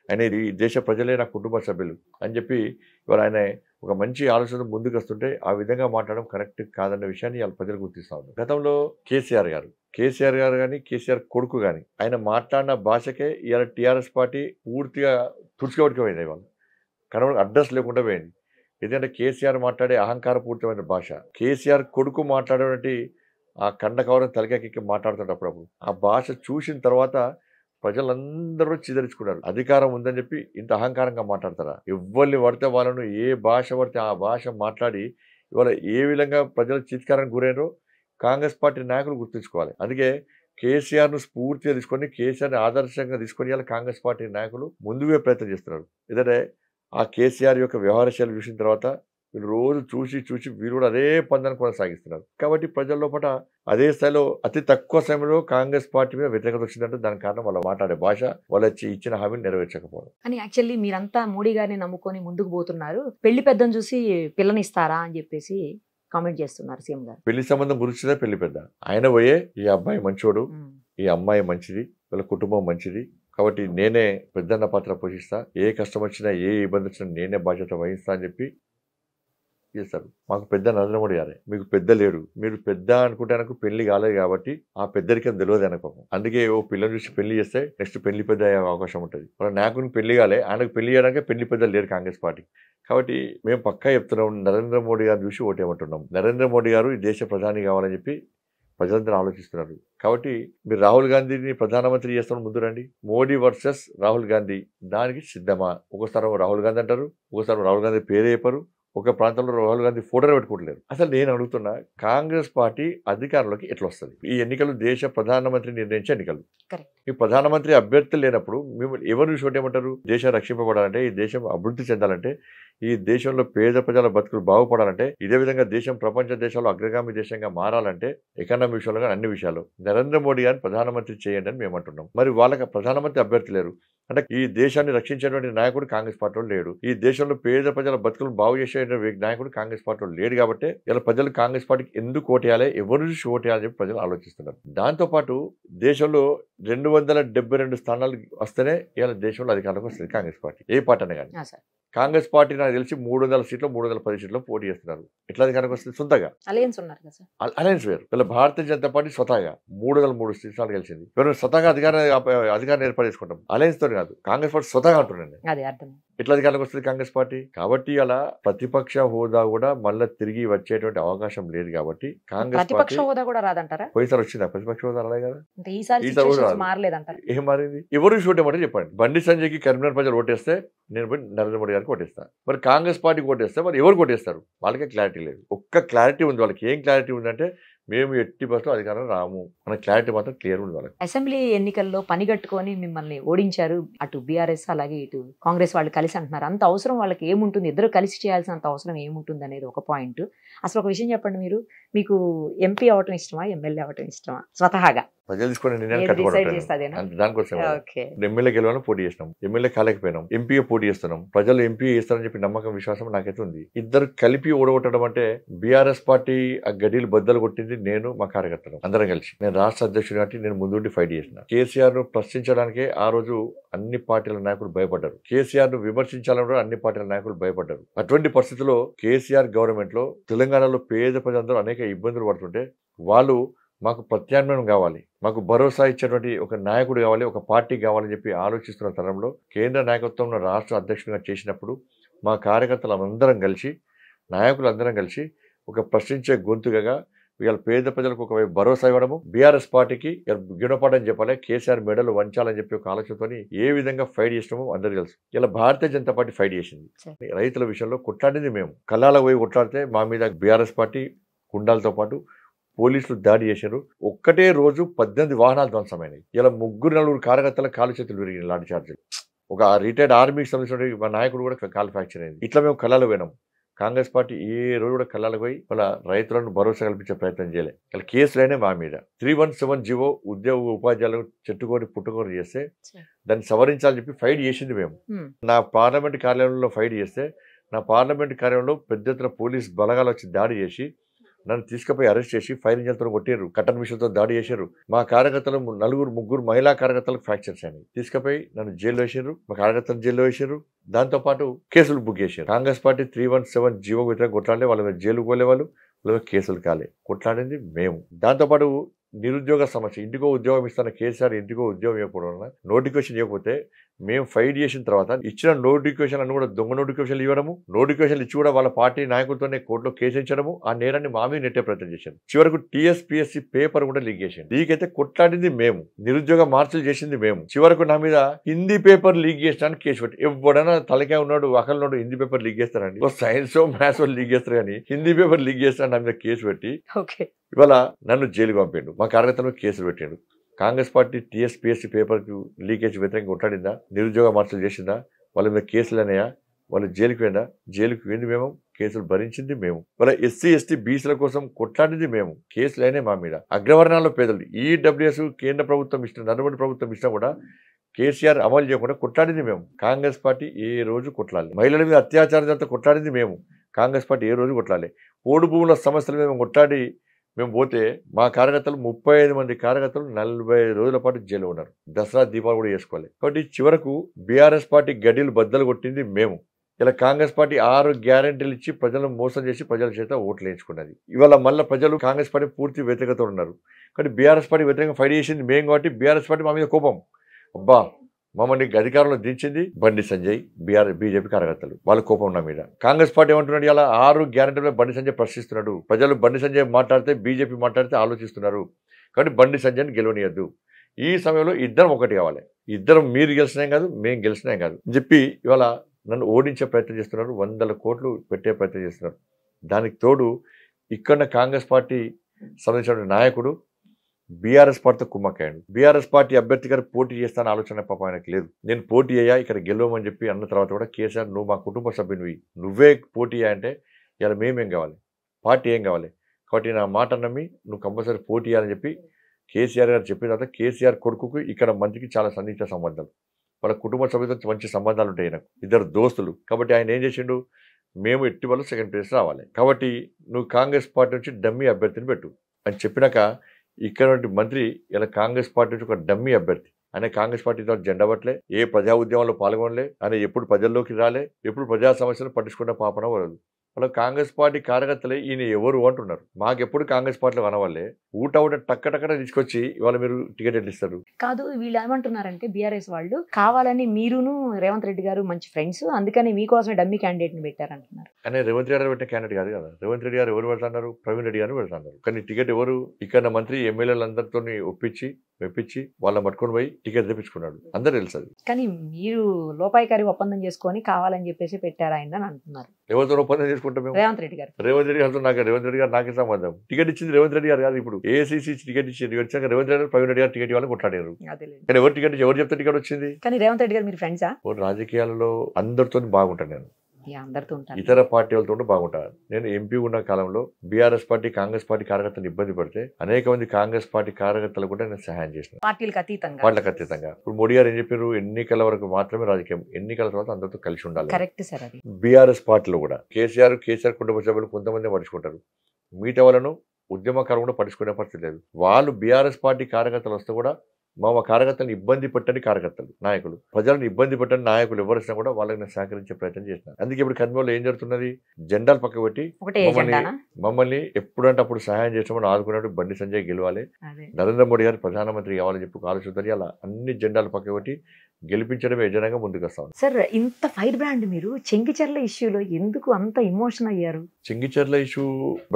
ఆయన ఈ దేశ ప్రజలే నా కుటుంబ సభ్యులు అని చెప్పి ఇవాళ ఆయన ఒక మంచి ఆలోచన ముందుకు వస్తుంటే ఆ విధంగా మాట్లాడడం కరెక్ట్ కాదన్న విషయాన్ని వాళ్ళ ప్రజలు గుర్తిస్తూ ఉన్నారు. గతంలో కేసీఆర్ గారు కానీ కేసీఆర్ కొడుకు కానీ ఆయన మాట్లాడిన భాషకే ఇవాళ టీఆర్ఎస్ పార్టీ పూర్తిగా తుడుచుకోబడిపోయింది. ఇవాళ కనబడి అడ్రస్ లేకుండా పోయింది. ఎందుకంటే కేసీఆర్ మాట్లాడే అహంకారపూరితమైన భాష, కేసీఆర్ కొడుకు మాట్లాడేటువంటి ఆ కండకవరం తలకెక్కి మాట్లాడుతాడు అప్పుడప్పుడు. ఆ భాష చూసిన తర్వాత ప్రజలందరూ చిదరించుకున్నారు. అధికారం ఉందని చెప్పి ఇంత అహంకారంగా మాట్లాడతారా? ఎవరిని పడితే వాళ్ళను ఏ భాష పడితే ఆ భాష మాట్లాడి ఇవాళ ఏ విధంగా ప్రజల చిత్కారానికి గురైనో కాంగ్రెస్ పార్టీ నాయకులు గుర్తుంచుకోవాలి. అందుకే కేసీఆర్ను స్ఫూర్తిగా తీసుకొని, కేసీఆర్ని ఆదర్శంగా తీసుకొని ఇవాళ కాంగ్రెస్ పార్టీ నాయకులు ముందుగా ప్రయత్నం చేస్తున్నారు. ఎందుకంటే ఆ కేసీఆర్ యొక్క వ్యవహారశైలి చూసిన తర్వాత వీళ్ళు రోజు చూసి వీళ్ళు కూడా అదే పందాన్ని కొనసాగిస్తున్నారు. కాబట్టి ప్రజల లోపల అదే స్థాయిలో అతి తక్కువ సమయంలో కాంగ్రెస్ పార్టీ మీద వ్యతిరేకత వచ్చిందంటే దానికి కారణం వాళ్ళ మాట్లాడే భాష, వాళ్ళు ఇచ్చిన హామీని నెరవేర్చకపోవడం. అని యాక్చువల్లీ మీరంతా మోడీ గారిని నమ్ముకొని ముందుకు పోతున్నారు, పెళ్లి పెద్దను చూసి పిల్లనిస్తారా అని చెప్పేసి కామెంట్ చేస్తున్నారు సీఎం గారు. పెళ్లి సంబంధం గురించిదే పెళ్లి పెద్ద. ఆయన పోయే ఈ అబ్బాయి మంచోడు, ఈ అమ్మాయి మంచిది, వీళ్ళ కుటుంబం మంచిది, కాబట్టి నేనే పెద్దన్న పాత్ర పోషిస్తా, ఏ కష్టం వచ్చినా ఏ ఇబ్బంది వచ్చినా నేనే బాధ్యత వహిస్తా అని చెప్పి చేస్తారు. మాకు పెద్ద నరేంద్ర మోడీ గారే, మీకు పెద్ద లేడు, మీరు పెద్ద అనుకుంటే నాకు పెళ్లి కాలేదు కాబట్టి ఆ పెద్దరికం తెలియదు అనకు. అందుకే ఓ పిల్లని చూసి పెళ్లి చేస్తే నెక్స్ట్ పెళ్లి పెద్ద అయ్యే అవకాశం ఉంటుంది. మన నాయకునికి పెళ్లి కాలే, ఆయనకు పెళ్లి చేయడానికి పెళ్లి పెద్ద లేరు కాంగ్రెస్ పార్టీ. కాబట్టి మేము పక్కా చెప్తున్నాం, నరేంద్ర మోడీ గారిని చూసి ఓటేమంటున్నాం. నరేంద్ర మోడీ గారు ఈ దేశ ప్రధాని కావాలని చెప్పి ప్రజలందరూ ఆలోచిస్తున్నారు. కాబట్టి మీరు రాహుల్ గాంధీని ప్రధానమంత్రి చేస్తామని ముందు రండి. మోడీ వర్సెస్ రాహుల్ గాంధీ, దానికి సిద్ధమా? ఒకసారి రాహుల్ గాంధీ అంటారు, ఒకసారి రాహుల్ గాంధీ పేరే చెప్పరు, ఒక ప్రాంతంలో రాహుల్ గాంధీ ఫోటోలు పెట్టుకోవట్లేరు. అసలు నేను అడుగుతున్నా, కాంగ్రెస్ పార్టీ అధికారంలోకి ఎట్లా వస్తుంది? ఈ ఎన్నికలు దేశ ప్రధానమంత్రి నిర్ణయించే ఎన్నికలు. ఈ ప్రధానమంత్రి అభ్యర్థులు లేనప్పుడు మేము ఎవరు చూడేమంటారు? దేశం రక్షింపబడాలంటే, ఈ దేశం అభివృద్ధి చెందాలంటే, ఈ దేశంలో పేద ప్రజల బతుకులు బాగుపడాలంటే, ఇదే విధంగా దేశం ప్రపంచ దేశాల్లో అగ్రగామి దేశంగా మారాలంటే, ఎకనామీ విషయంలో కానీ అన్ని విషయాలు నరేంద్ర మోడీ గారిని ప్రధానమంత్రి చేయండి అని మేము అంటున్నాం. మరి వాళ్ళకి ప్రధానమంత్రి అభ్యర్థి లేరు అంటే ఈ దేశాన్ని రక్షించేటువంటి నాయకుడు కాంగ్రెస్ పార్టీలో లేడు. ఈ దేశంలో పేద ప్రజల బతుకులు బాగు చేసే నాయకుడు కాంగ్రెస్ పార్టీలో లేడు. కాబట్టి ఇలా ప్రజలు కాంగ్రెస్ పార్టీకి ఎందుకు ఓటేయాలి, ఎవరు చూసి ఓటేయాలని చెప్పి ప్రజలు ఆలోచిస్తున్నారు. దాంతోపాటు దేశంలో 272 స్థానాలు వస్తేనే ఇలా దేశంలో అధికారంలోకి వస్తుంది కాంగ్రెస్ పార్టీ. ఏ పార్టీ అయినా కానీ. కాంగ్రెస్ పార్టీ నాకు తెలిసి 300 సీట్లు 310 సీట్లు పోటీ చేస్తున్నారు. ఎట్లా అధికారానికి వస్తుంది? సొంతగా అలయన్స్ ఉన్నారు కదా సార్. అలయన్స్ వేరు. ఇలా భారతీయ జనతా పార్టీ స్వతహాగా 303 స్థానాలు గెలిచింది. ఎవరు స్వతహాగా అధికారం ఏర్పాటు చేసుకుంటాం, అలయన్స్ తో కాదు. కాంగ్రెస్ పార్టీ స్వతహాగా అంటున్నాను. ఎట్లా అధికారానికి వస్తుంది కాంగ్రెస్ పార్టీ? కాబట్టి అలా ప్రతిపక్ష హోదా కూడా మళ్ళీ తిరిగి వచ్చేటువంటి అవకాశం లేదు. కాబట్టి కాంగ్రెస్ పార్టీ హోదా కూడా రాదంటారా? పోయిసారి వచ్చిందా ప్రతిపక్ష హోదా? రాలే కదా. ఏం మారింది? ఎవరు ఓటేమంటే చెప్పండి. బండి సంజయ్కి కరీంనగర్ ప్రజలు ఓటేస్తే నేను పోయి నరేంద్ర మోడీ గారికి ఓటేస్తా. మరి కాంగ్రెస్ పార్టీకి ఓటేస్తే మరి ఎవరికి ఓటేస్తారు? వాళ్ళకే క్లారిటీ లేదు. ఒక్క క్లారిటీ ఉంది వాళ్ళకి. ఏం క్లారిటీ ఉందంటే మేము ఎట్టి బస్సులో అధికారం రాము మన క్లారిటీ మాత్రం క్లియర్ ఉంది వాళ్ళకి. అసెంబ్లీ ఎన్నికల్లో పనిగట్టుకొని మిమ్మల్ని ఓడించారు. అటు బీఆర్ఎస్ అలాగే ఇటు కాంగ్రెస్ వాళ్ళు కలిసి అంటున్నారు. అంత అవసరం వాళ్ళకి ఏముంటుంది? ఇద్దరు కలిసి చేయాల్సినంత అవసరం ఏముంటుంది అనేది ఒక పాయింట్. అసలు ఒక విషయం చెప్పండి, మీకు ఎంపీ అవటం ఇష్టమా, ఎమ్మెల్యే అవటం ఇష్టమా? స్వతహాగా ప్రజలు తీసుకునే నిర్ణయాలు దానికోసం ఎమ్మెల్యే గెలవాలని పోటీ చేసినాం, ఎమ్మెల్యే కాలేకపోయినాం, ఎంపీగా పోటీ చేస్తున్నాం. ప్రజలు ఎంపీ చేస్తారని చెప్పి నమ్మకం విశ్వాసం నాకైతే ఉంది. ఇద్దరు కలిపి ఓడగొట్టడం అంటే బీఆర్ఎస్ పార్టీ ఆ గడిలు బద్దలు కొట్టింది నేను, మా కార్యకర్తలు అందరం కలిసి. నేను రాష్ట్ర అధ్యక్షుడు కాబట్టి నేను ముందుండి ఫైట్ చేసిన. కేసీఆర్ ను ప్రశ్నించడానికే ఆ రోజు అన్ని పార్టీల నాయకులు భయపడ్డారు. కేసీఆర్ ను విమర్శించాలని కూడా అన్ని పార్టీల నాయకులు భయపడ్డారు. అటువంటి పరిస్థితుల్లో కేసీఆర్ గవర్నమెంట్ లో తెలంగాణలో పేద ప్రజలందరూ అనేక ఇబ్బందులు పడుతుంటే వాళ్ళు మాకు ప్రత్యామ్నాయం కావాలి, మాకు భరోసా ఇచ్చేటువంటి ఒక నాయకుడు కావాలి, ఒక పార్టీ కావాలని చెప్పి ఆలోచిస్తున్న తరంలో కేంద్ర నాయకత్వంలో రాష్ట్ర అధ్యక్షుడిగా చేసినప్పుడు మా కార్యకర్తలు అందరం కలిసి, నాయకులు అందరం కలిసి ఒక ప్రశ్నించే గొంతుగా ఇవాళ పేద ప్రజలకు ఒకవైపు భరోసా ఇవ్వడము, బీఆర్ఎస్ పార్టీకి గుణపాఠం చెప్పాలి, కేసీఆర్ మెడలు వంచాలని చెప్పి ఒక ఆలోచనతో ఏ విధంగా ఫైట్ చేసినామో అందరికీ తెలుసు. ఇలా భారతీయ జనతా పార్టీ ఫైట్ చేసింది. రైతుల విషయంలో కొట్లాడింది మేము. కల్లాలకు పోయి కొట్లాడితే మా మీద బీఆర్ఎస్ పార్టీ గుండాలతో పాటు పోలీసులు దాడి చేశారు. ఒక్కటే రోజు 18 వాహనాలు ధ్వంసమైనవి. ఇలా 3-4 కార్యకర్తల కాలు చేతులు విరిగినాయి లాఠీ చార్జీలు. ఒక రిటైర్డ్ ఆర్మీకి సంబంధించిన మా నాయకుడు కూడా కాలు ఫ్రాక్చర్ అయింది. ఇట్లా మేము కళ్ళలో పోయినాం. కాంగ్రెస్ పార్టీ ఏ రోజు కూడా కళ్ళకు పోయి వాళ్ళ రైతులను భరోసా కల్పించే ప్రయత్నం చేయలే. ఇలా కేసులైనా మా మీద 317 జీవో ఉద్యోగ ఉపాధ్యాయులు చెట్టుకొని పుట్టుకొని చేస్తే దాన్ని సవరించాలని చెప్పి ఫైట్ చేసింది మేము. నా పార్లమెంట్ కార్యాలయంలో ఫైట్ చేస్తే నా పార్లమెంట్ కార్యాలయంలో పెద్ద ఎత్తున పోలీస్ బలగాలు వచ్చి దాడి చేసి నన్ను తీసుకుపోయి అరెస్ట్ చేసి ఫైర్ ఇంజన్తో కొట్టారు, కట్టన్ మిషన్తో దాడి చేశారు. మా కార్యకర్తలు 4-3 మహిళా కార్యకర్తలకు ఫ్రాక్చర్స్ అయినాయి. తీసుకుపోయి నన్ను జైల్లో వేసారు, మా కార్యకర్తలు జైల్లో వేసారు. దాంతోపాటు కేసులు బుక్ చేశారు. కాంగ్రెస్ పార్టీ 317 జీవో వ్యతిరేకంగా కొట్లాడే వాళ్ళ మీద జైలుకు పోలేవాళ్ళు, వాళ్ళ కేసులు కాలే. కొట్లాడింది మేము. దాంతోపాటు నిరుద్యోగ సమస్య, ఇంటికో ఉద్యోగం ఇస్తాను కేసీఆర్ ఇంటికో ఉద్యోగం ఇవ్వకపోవడం వల్ల నోటిఫికేషన్ ఇవ్వకపోతే మేము ఫైట్ చేసిన తర్వాత ఇచ్చిన నోటిఫికేషన్ అన్ని కూడా దొంగ నోటిఫికేషన్లు ఇవ్వడము, నోటిఫికేషన్లు ఇచ్చి కూడా వాళ్ళ పార్టీ నాయకులతోనే కోర్టులో కేసు ఇచ్చడము, ఆ నేరాన్ని మా మీద నెట్టే ప్రయత్నం చేశారు. చివరకు టీఎస్పీఎస్సీ పేపర్ కూడా లీక్ చేసింది. లీక్ అయితే కొట్లాడింది మేము, నిరుద్యోగ మార్పులు చేసింది మేము. చివరకు నా మీద హిందీ పేపర్ లీక్ చేసినాను కేసు పెట్టి. ఎవడైనా తలకే ఉన్నాడు అకలున్నాడు హిందీ పేపర్ లీక్ చేస్తారండి, సైన్స్ మ్యాథ్స్ లీక్ చేస్తారు కానీ హిందీ పేపర్ లీక్ చేస్తాను నా మీద కేసు పెట్టి ఇవాళ నన్ను జైలుకి పంపిండు, మా కార్యకర్తలు కేసులు పెట్టాడు. కాంగ్రెస్ పార్టీ టీఎస్పీఎస్సీ పేపర్కు లీకేజ్ వ్యతిరేకంగా కొట్లాడిందా, నిరుద్యోగ మార్పులు చేసిందా, వాళ్ళ మీద కేసులు అనేయా, వాళ్ళు జైలుకి పోయిందా, జైలుకి పోయింది మేము, కేసులు భరించింది మేము. వాళ్ళ ఎస్సీ ఎస్టీ బీసీల కోసం కొట్లాడింది మేము, కేసులు అయినాయి మా మీద. అగ్రవర్ణాల్లో పేదలు ఈడబ్ల్యూఎస్ కేంద్ర ప్రభుత్వం ఇష్టం, నరేంద్ర ప్రభుత్వం ఇష్టం కూడా కేసీఆర్ అమలు చేయకుండా కొట్లాడింది మేము. కాంగ్రెస్ పార్టీ ఏ రోజు కొట్లాలి. మహిళల మీద అత్యాచారం కొట్లాడింది మేము. కాంగ్రెస్ పార్టీ ఏ రోజు కొట్లాలి. పోడు భూముల సమస్యల మీద మేము కొట్లాడి మేము పోతే మా కార్యకర్తలు 35 మంది కార్యకర్తలు 45 రోజుల పాటు జైలు ఉన్నారు. దసరా దీపాలు కూడా చేసుకోవాలి. కాబట్టి చివరకు బీఆర్ఎస్ పార్టీ గడ్డీలు బద్దలు కొట్టింది మేము. ఇలా కాంగ్రెస్ పార్టీ 6 గ్యారెంటీలు ఇచ్చి ప్రజలను మోసం చేసి ప్రజల చేత ఓట్లు వేయించుకున్నది. ఇవాళ మళ్ళీ ప్రజలు కాంగ్రెస్ పార్టీ పూర్తి వ్యతిరేకత ఉన్నారు. కాబట్టి బీఆర్ఎస్ పార్టీ వ్యతిరేకంగా ఫైట్ చేసింది మేము. కాబట్టి బీఆర్ఎస్ పార్టీ మా మీద కోపం, అబ్బా మమ్మల్ని అధికారంలో దించింది బండి సంజయ్ బీజేపీ కార్యకర్తలు, వాళ్ళ కోపం నా మీద. కాంగ్రెస్ పార్టీ ఏమంటున్నాడు, ఇలా 6 గ్యారెంటీలో బండి సంజయ్ ప్రశ్నిస్తున్నాడు. ప్రజలు బండి సంజయ్ మాట్లాడితే బీజేపీ మాట్లాడితే ఆలోచిస్తున్నారు. కాబట్టి బండి సంజయ్ని గెలవనియద్దు. ఈ సమయంలో ఇద్దరం ఒకటి కావాలి. ఇద్దరం మీరు గెలిచినాం కాదు, మేము గెలిచినాం కాదు అని చెప్పి ఇవాళ నన్ను ఓడించే ప్రయత్నం చేస్తున్నారు. 100 కోట్లు పెట్టే ప్రయత్నం చేస్తున్నారు. దానికి తోడు ఇక్కడ కాంగ్రెస్ పార్టీ సంబంధించిన నాయకుడు బీఆర్ఎస్ పార్టీతో కుమ్మక్కాయండి. బీఆర్ఎస్ పార్టీ అభ్యర్థి గారు పోటీ చేస్తాను ఆలోచన పాప ఆయనకు లేదు. నేను పోటీ అయ్యా ఇక్కడ గెలవమని చెప్పి అన్న తర్వాత కూడా కేసీఆర్ నువ్వు మా కుటుంబ సభ్యునివి, నువ్వే పోటీ అయ్యా అంటే ఇలా మేమేం కావాలి, పార్టీ ఏం కావాలి. కాబట్టి నా మాట నమ్మి నువ్వు కంపల్సరీ పోటీ చేయాలని చెప్పి కేసీఆర్ గారు చెప్పిన తర్వాత కేసీఆర్ కొడుకుకు ఇక్కడ మంత్రికి చాలా సన్నిహిత సంబంధాలు, వాళ్ళ కుటుంబ సభ్యులతో మంచి సంబంధాలు ఉంటాయి. నాకు 2 దోస్తులు. కాబట్టి ఆయన ఏం చేసిండు, మేము ఎట్టి వాళ్ళు 2nd ప్లేస్ రావాలి, కాబట్టి నువ్వు కాంగ్రెస్ పార్టీ నుంచి డమ్మీ అభ్యర్థిని పెట్టు అని చెప్పినాక ఇక్కడ మంత్రి ఇలా కాంగ్రెస్ పార్టీ నుంచి ఒక డమ్మీ అభ్యర్థి. ఆయన కాంగ్రెస్ పార్టీతో జెండా పట్టలే, ఏ ప్రజా ఉద్యమాల్లో పాల్గొనలే, ఆయన ఎప్పుడు ప్రజల్లోకి రాలే, ఎప్పుడు ప్రజా సమస్యలు పట్టించుకున్న పాపన వరదు. వాళ్ళ కాంగ్రెస్ పార్టీ కార్యకర్తలే ఈయన ఎవరు అంటున్నారు. మాకెప్పుడు కాంగ్రెస్ పార్టీలో కనవాళ్ళే ఊట టక్కటక్కడ తీసుకొచ్చి ఇవాళ మీరు టికెట్ ఎట్లా ఇస్తారు కాదు. వీళ్ళు ఏమంటున్నారంటే బీఆర్ఎస్ వాళ్ళు కావాలని మీరును రేవంత్ రెడ్డి గారు మంచి ఫ్రెండ్స్, అందుకని మీకోసమే డమ్మీ క్యాండిడేట్ ని పెట్టారంటున్నారు. కానీ రేవంత్ రెడ్డి గారు పెట్టిన క్యాండిడేట్ కాదు కదా. రేవంత్ రెడ్డి గారు ఎవరు పెడతాన్నారు, ప్రవీణ్ రెడ్డి గారు పెడతాన్నారు. కానీ టికెట్ ఎవరు ఇక్కడ మంత్రి ఎమ్మెల్యేలందరితో మెప్పించి వాళ్ళ పట్టుకొని పోయి టికెట్ తెప్పించుకున్నాడు. అందరూ తెలుసు అది. కానీ మీరు లోపాయికారి ఒప్పందం చేసుకొని కావాలని చెప్పేసి పెట్టారు ఆయన అంటున్నారు. ఎవరితో ఒప్పందం చేసుకుంటాం మేము? రేవంత్ రెడ్డి గారు రేవంత్ రెడ్డి గారు నాకే సంబంధం. టికెట్ ఇచ్చింది రేవంత్ రెడ్డి గారు కాదు. ఇప్పుడు ఏఐసీసీ టికెట్ ఇచ్చింది, వచ్చాక రేవంత్ రెడ్డి ప్రవీణ్ రెడ్డి గారు టికెట్ ఇవ్వాలని కొట్లాడారు. కానీ ఎవరు టికెట్ ఎవరు చెప్తే టికెట్ వచ్చింది? కానీ రేవంత్ రెడ్డి గారు మీరు ఫ్రెండ్సా? రాజకీయాలలో అందరితో బాగుంటాను నేను, అందరితో ఉంటాను, ఇతర పార్టీలతో బాగుంటాను. నేను ఎంపీ ఉన్న కాలంలో బీఆర్ఎస్ పార్టీ కాంగ్రెస్ పార్టీ కార్యకర్తలు ఇబ్బంది పడితే అనేక మంది కాంగ్రెస్ పార్టీ కార్యకర్తలు కూడా నేను సహాయం చేసిన, పార్టీలకు అతీతంగా. ఇప్పుడు మోడీ గారు ఏం చెప్పారు, ఎన్నికల వరకు మాత్రమే రాజకీయం, ఎన్నికల తర్వాత అందరితో కలిసి ఉండాలి. Correct sir. అది బీఆర్ఎస్ పార్టీలో కూడా కేసీఆర్ కుటుంబ సభ్యులు కొంతమంది పడుచుకుంటారు, మిగతా వాళ్ళను ఉద్యమకారం కూడా పడుచుకునే పరిస్థితి లేదు. వాళ్ళు బీఆర్ఎస్ పార్టీ కార్యకర్తలు వస్తే కూడా మా కార్యకర్తలను ఇబ్బంది పెట్టని కార్యకర్తలు, నాయకులు, ప్రజలను ఇబ్బంది పెట్టని నాయకులు ఎవరు వచ్చినా కూడా వాళ్ళకి నేను సహకరించే ప్రయత్నం చేస్తున్నాను. అందుకే ఇప్పుడు కర్నూలులో ఏం జరుగుతున్నది, జెండాలు పక్క పెట్టి మమ్మల్ని ఎప్పుడంటే అప్పుడు సహాయం చేసినప్పుడు ఆదుకున్నట్టు బండి సంజయ్ గెలవాలి, నరేంద్ర మోడీ గారు ప్రధానమంత్రి కావాలని చెప్పి ఆలోచన, అలా అన్ని జెండాలు పక్క పెట్టి గెలిపించడమే ఎజెండాగా ముందుకు వస్తాం. సార్, ఇంత ఫైర్ బ్రాండ్ మీరు చెంగిచెర్ల ఇష్యూలో ఎందుకు అంత ఇమోషన్ అయ్యారు? చెంగిచెర్ల ఇష్యూ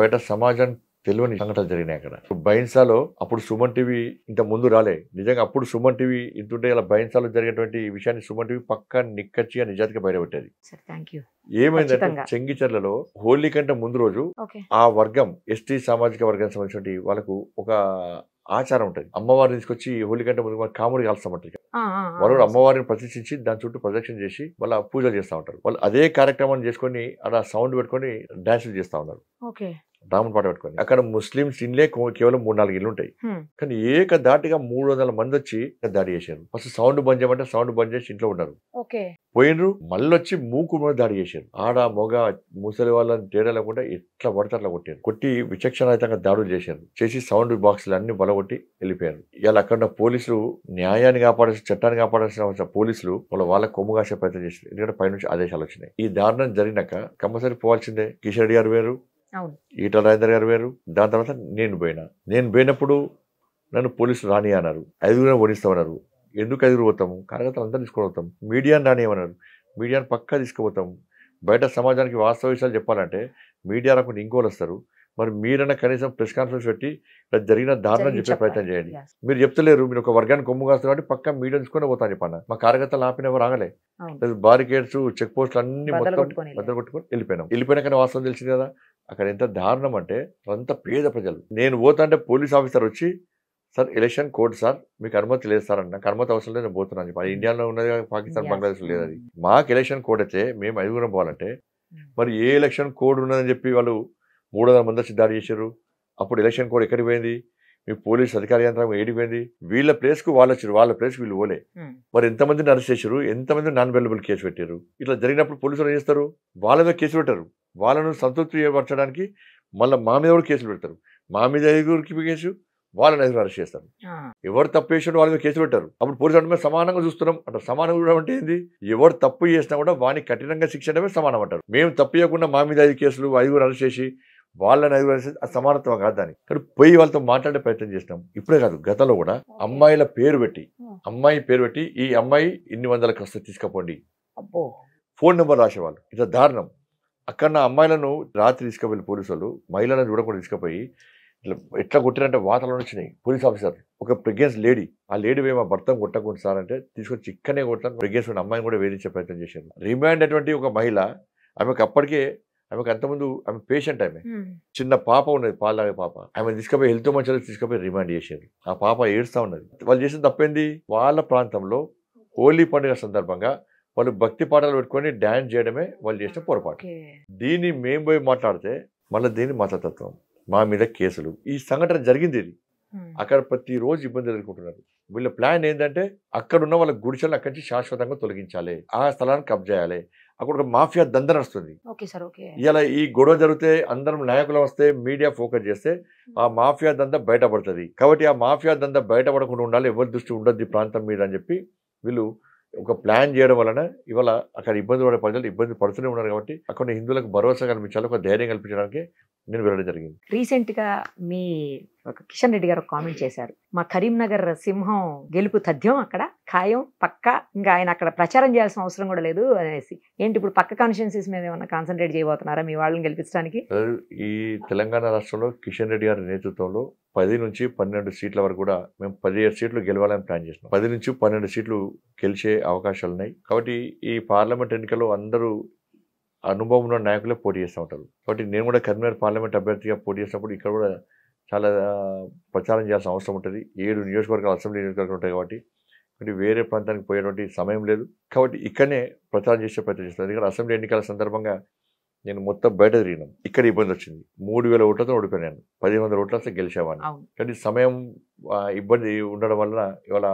బయట సమాజం తెలియని సంఘటనలు జరిగినాయి అక్కడ. బైన్సాలో అప్పుడు సుమన్ టీవీ ఇంత ముందు రాలే. నిజంగా అప్పుడు సుమన్ టీవీ ఇంటుంటే ఇలా బైన్సాలో జరిగేటువంటి విషయాన్ని సుమన్ టీవీ పక్కా నిక్కచ్చిగా నిజాతిగా బయటపెట్టేది. ఏమైందంటే చెంగిచెర్లలో హోలీ కంటే ముందు రోజు ఆ వర్గం ఎస్టీ సామాజిక వర్గానికి సంబంధించిన వాళ్ళకు ఒక ఆచారం ఉంటుంది. అమ్మవారిని తీసుకొచ్చి హోలీ కంటే ముందు కాముడి కాల్స్తామంటారు. వాళ్ళు అమ్మవారిని ప్రతిష్ఠించి దాని చుట్టూ ప్రదక్షిణ చేసి వాళ్ళ పూజలు చేస్తూ ఉంటారు. వాళ్ళు అదే కార్యక్రమాన్ని చేసుకొని అలా సౌండ్ పెట్టుకొని డాన్సులు చేస్తూ ఉన్నారు. రాముని పాట పెట్టుకొని. అక్కడ ముస్లింస్ ఇన్లే కేవలం 3-4 ఇల్లు ఉంటాయి. కానీ ఏకదాటిగా 300 మంది వచ్చి దాడి చేశారు. ఫస్ట్ సౌండ్ బంద్ చేయమంటే సౌండ్ బంద్ చేసి ఇంట్లో ఉన్నారు. పోయినరు, మళ్ళీ వచ్చి మూకు మీద దాడి చేశారు. ఆడ మొగ ముసలి వాళ్ళని తేడా లేకుండా ఎట్లా పడితే అట్లా కొట్టారు. కొట్టి విచక్షణాయుతంగా దాడులు చేశారు. చేసి సౌండ్ బాక్సులు అన్ని బలగొట్టి వెళ్ళిపోయారు. ఇలా అక్కడ పోలీసులు న్యాయాన్ని కాపాడాల్సిన, చట్టాన్ని కాపాడాల్సిన పోలీసులు వాళ్ళ కొమ్ము కాసే ప్రయత్నం చేశారు. ఎందుకంటే పైనుంచి ఆదేశాలు వచ్చినాయి. ఈ దారుణం జరిగినాక కంపల్సరీ పోవాల్సిందే. కిషన్ రెడ్డి గారు వేరు, ఈటల రాజేందర్ గారు వేరు. దాని తర్వాత నేను పోయినప్పుడు నన్ను పోలీసులు రాని అన్నారు. 5 ఓడిస్తామన్నారు. ఎందుకు 5 పోతాము? కార్యకర్తలు అందరూ తీసుకుపోతాం. మీడియాని రానియమన్నారు. మీడియాని పక్కా తీసుకుపోతాము. బయట సమాజానికి వాస్తవ విషయాలు చెప్పాలంటే మీడియా రాకుండా ఇంకోళ్ళు వస్తారు. మరి మీరన్నా కనీసం ప్రెస్ కాన్ఫరెన్స్ పెట్టి జరిగిన దారుణం చెప్పే ప్రయత్నం చేయండి. మీరు చెప్తలేరు. మీరు ఒక వర్గాన్ని కొమ్ము కాస్తారు కాబట్టి పక్కా మీడియా తీసుకొని పోతాను చెప్పాను. మా కార్యకర్తలు ఆపినవారు ఆగలే. బారికేడ్స్, చెక్ పోస్టులు అన్ని మొత్తం బద్దలు కొట్టుకొని వెళ్ళిపోయినాకనే వాస్తవం తెలిసింది కదా. అక్కడ ఎంత దారుణం అంటే అంత పేద ప్రజలు. నేను పోతా అంటే పోలీస్ ఆఫీసర్ వచ్చి, సార్ ఎలక్షన్ కోడ్ సార్, మీకు అనుమతి లేదు సార్ అన్న. నాకు అనుమతి అవసరం లేదు, నేను పోతున్నాను చెప్పి. అది ఇండియాలో ఉన్నది, పాకిస్తాన్ బంగ్లాదేశ్ లేదు. అది మాకు ఎలక్షన్ కోడ్ అయితే మేము 5 పోవాలంటే మరి ఏ ఎలక్షన్ కోడ్ ఉన్నదని చెప్పి వాళ్ళు 300 మంది వచ్చి దాడి చేశారు. అప్పుడు ఎలక్షన్ కోడ్ ఎక్కడికి పోయింది? మీ పోలీస్ అధికార యంత్రాంగం ఏడిపోయింది? వీళ్ళ ప్లేస్కు వాళ్ళు వచ్చారు, వాళ్ళ ప్లేస్కి వీళ్ళు పోలే. మరి ఎంతమందిని అరెస్ట్ చేశారు, ఎంతమంది నాన్ అవైలబుల్ కేసు పెట్టారు. ఇట్లా జరిగినప్పుడు పోలీసులు ఏం చేస్తారు? వాళ్ళ మీద కేసు పెట్టారు. వాళ్ళను సంతృప్తి పరచడానికి మళ్ళీ మా మీద కూడా కేసులు పెడతారు. మా మీద 5 కేసు, వాళ్ళని 5 అరెస్ట్ చేస్తారు. ఎవరు తప్పు చేసినా వాళ్ళ మీద కేసు పెట్టారు. అప్పుడు పోలీసు అంటే మేము సమానంగా చూస్తున్నాం అంటే సమానం కూడా అంటే ఏంది? ఎవరు తప్పు చేసినా కూడా వాడిని కఠినంగా శిక్షించడమే సమానం అంటారు. మేము తప్పు చేయకుండా మా మీద 5 కేసులు, 5 అరెస్ట్ చేసి వాళ్ళని 5 అరెస్ట్ చేసి సమానత్వం కాదు. దాన్ని కానీ పోయి వాళ్ళతో మాట్లాడే ప్రయత్నం చేసినాం. ఇప్పుడే కాదు, గతంలో కూడా అమ్మాయి పేరు పెట్టి ఈ అమ్మాయి ఇన్ని వందలకు వస్తే తీసుకుపోండి, ఫోన్ నెంబర్ రాసేవాళ్ళు. ఇట్లా దారుణం. అక్కడ అమ్మాయిలను రాత్రి తీసుకుపోయి పోలీసు వాళ్ళు మహిళలను చూడకుండా తీసుకుపోయి ఎట్లా కొట్టినంటే వాతావరణం వచ్చినాయి. పోలీస్ ఆఫీసర్ ఒక ప్రెగ్నెన్స్ లేడీ, ఆ లేడీ మా భర్తను కొట్టకుండా సార్ అంటే తీసుకొని చిక్కనే కొడతాను. ప్రెగ్నెన్స్ ఉన్న అమ్మాయిని కూడా వేధించే ప్రయత్నం చేశారు. రిమాండ్ అటువంటి ఒక మహిళ, ఆమెకు అప్పటికే ఆమెకు అంతకుముందు ఆమె పేషెంట్, ఆమె చిన్న పాప ఉన్నది, పాలలాగే పాప. ఆమె తీసుకుపోయి హెల్త్ మంచిగా తీసుకుపోయి రిమాండ్ చేశారు. ఆ పాప ఏడుస్తూ ఉన్నది. వాళ్ళు చేసిన తప్పేంది? వాళ్ళ ప్రాంతంలో హోలీ పండుగ సందర్భంగా వాళ్ళు భక్తి పాటలు పెట్టుకొని డ్యాన్స్ చేయడమే వాళ్ళు చేసిన పొరపాటు. దీన్ని మేము పోయి మాట్లాడితే మళ్ళీ దీన్ని మతతత్వం, మా మీద కేసులు. ఈ సంఘటన జరిగింది. ఇది అక్కడ ప్రతిరోజు ఇబ్బంది ఎదుర్కొంటున్నారు. వీళ్ళ ప్లాన్ ఏంటంటే అక్కడ ఉన్న వాళ్ళ గుడిసెలను అక్కడి నుంచి శాశ్వతంగా తొలగించాలి, ఆ స్థలాన్ని కబ్జా చేయాలి. అక్కడ ఒక మాఫియా దంద నడుస్తుంది. ఇలా ఈ గొడవ జరిగితే అందరం నాయకులు వస్తే మీడియా ఫోకస్ చేస్తే ఆ మాఫియా దంద బయటపడుతుంది. కాబట్టి ఆ మాఫియా దంద బయటపడకుండా ఉండాలి, ఎవరి దృష్టి ఉండదు ఈ ప్రాంతం మీద అని చెప్పి వీళ్ళు ఒక ప్లాన్ చేయడం వలన ఇవాళ అక్కడ ఇబ్బంది పడే ప్రజలు ఇబ్బంది పడుతూనే ఉన్నారు. కాబట్టి అక్కడ హిందువులకు భరోసా కల్పించాలి, ఒక ధైర్యం కల్పించడానికి నేను వెళ్ళడం జరిగింది. రీసెంట్ గా మీ కిషన్ రెడ్డి గారు కామెంట్ చేశారు, మా కరీంనగర్ సింహం గెలుపు తథ్యం, అక్కడ ఖాయం పక్కా, ఇంకా ఆయన అక్కడ ప్రచారం చేయాల్సిన అవసరం కూడా లేదు అనేసి. ఏంటి ఇప్పుడు పక్క కాన్స్టిట్యుయెన్సీస్ మీద ఏమన్నా కాన్సన్ట్రేట్ చేయబోతున్నారా మీ వాళ్ళని గెలిపించడానికి? ఈ తెలంగాణ రాష్ట్రంలో కిషన్ రెడ్డి గారి నేతృత్వంలో 10 నుంచి 12 సీట్ల వరకు కూడా మేము 17 సీట్లు గెలవాలని ప్లాన్ చేసినాం. 10 నుంచి 12 సీట్లు గెలిచే అవకాశాలు ఉన్నాయి. కాబట్టి ఈ పార్లమెంట్ ఎన్నికల్లో అందరూ అనుభవం ఉన్న నాయకులే పోటీ చేస్తూ ఉంటారు. కాబట్టి నేను కూడా కరీంనగర్ పార్లమెంట్ అభ్యర్థిగా పోటీ చేసినప్పుడు ఇక్కడ కూడా చాలా ప్రచారం చేయాల్సిన అవసరం ఉంటుంది. 7 నియోజకవర్గాలు అసెంబ్లీ నియోజకవర్గాలు ఉంటాయి. కాబట్టి వేరే ప్రాంతానికి పోయేటువంటి సమయం లేదు. కాబట్టి ఇక్కడనే ప్రచారం చేసే ప్రయత్నం చేస్తాను. ఎందుకంటే అసెంబ్లీ ఎన్నికల సందర్భంగా నేను మొత్తం బయట తిరిగినాం. ఇక్కడ ఇబ్బంది వచ్చింది. 3000 ఓట్లతో ఓడిపోయాను. 1500 ఓట్ల వస్తే గెలిచేవాడిని. కానీ సమయం ఇబ్బంది ఉండడం వల్ల ఇవాళ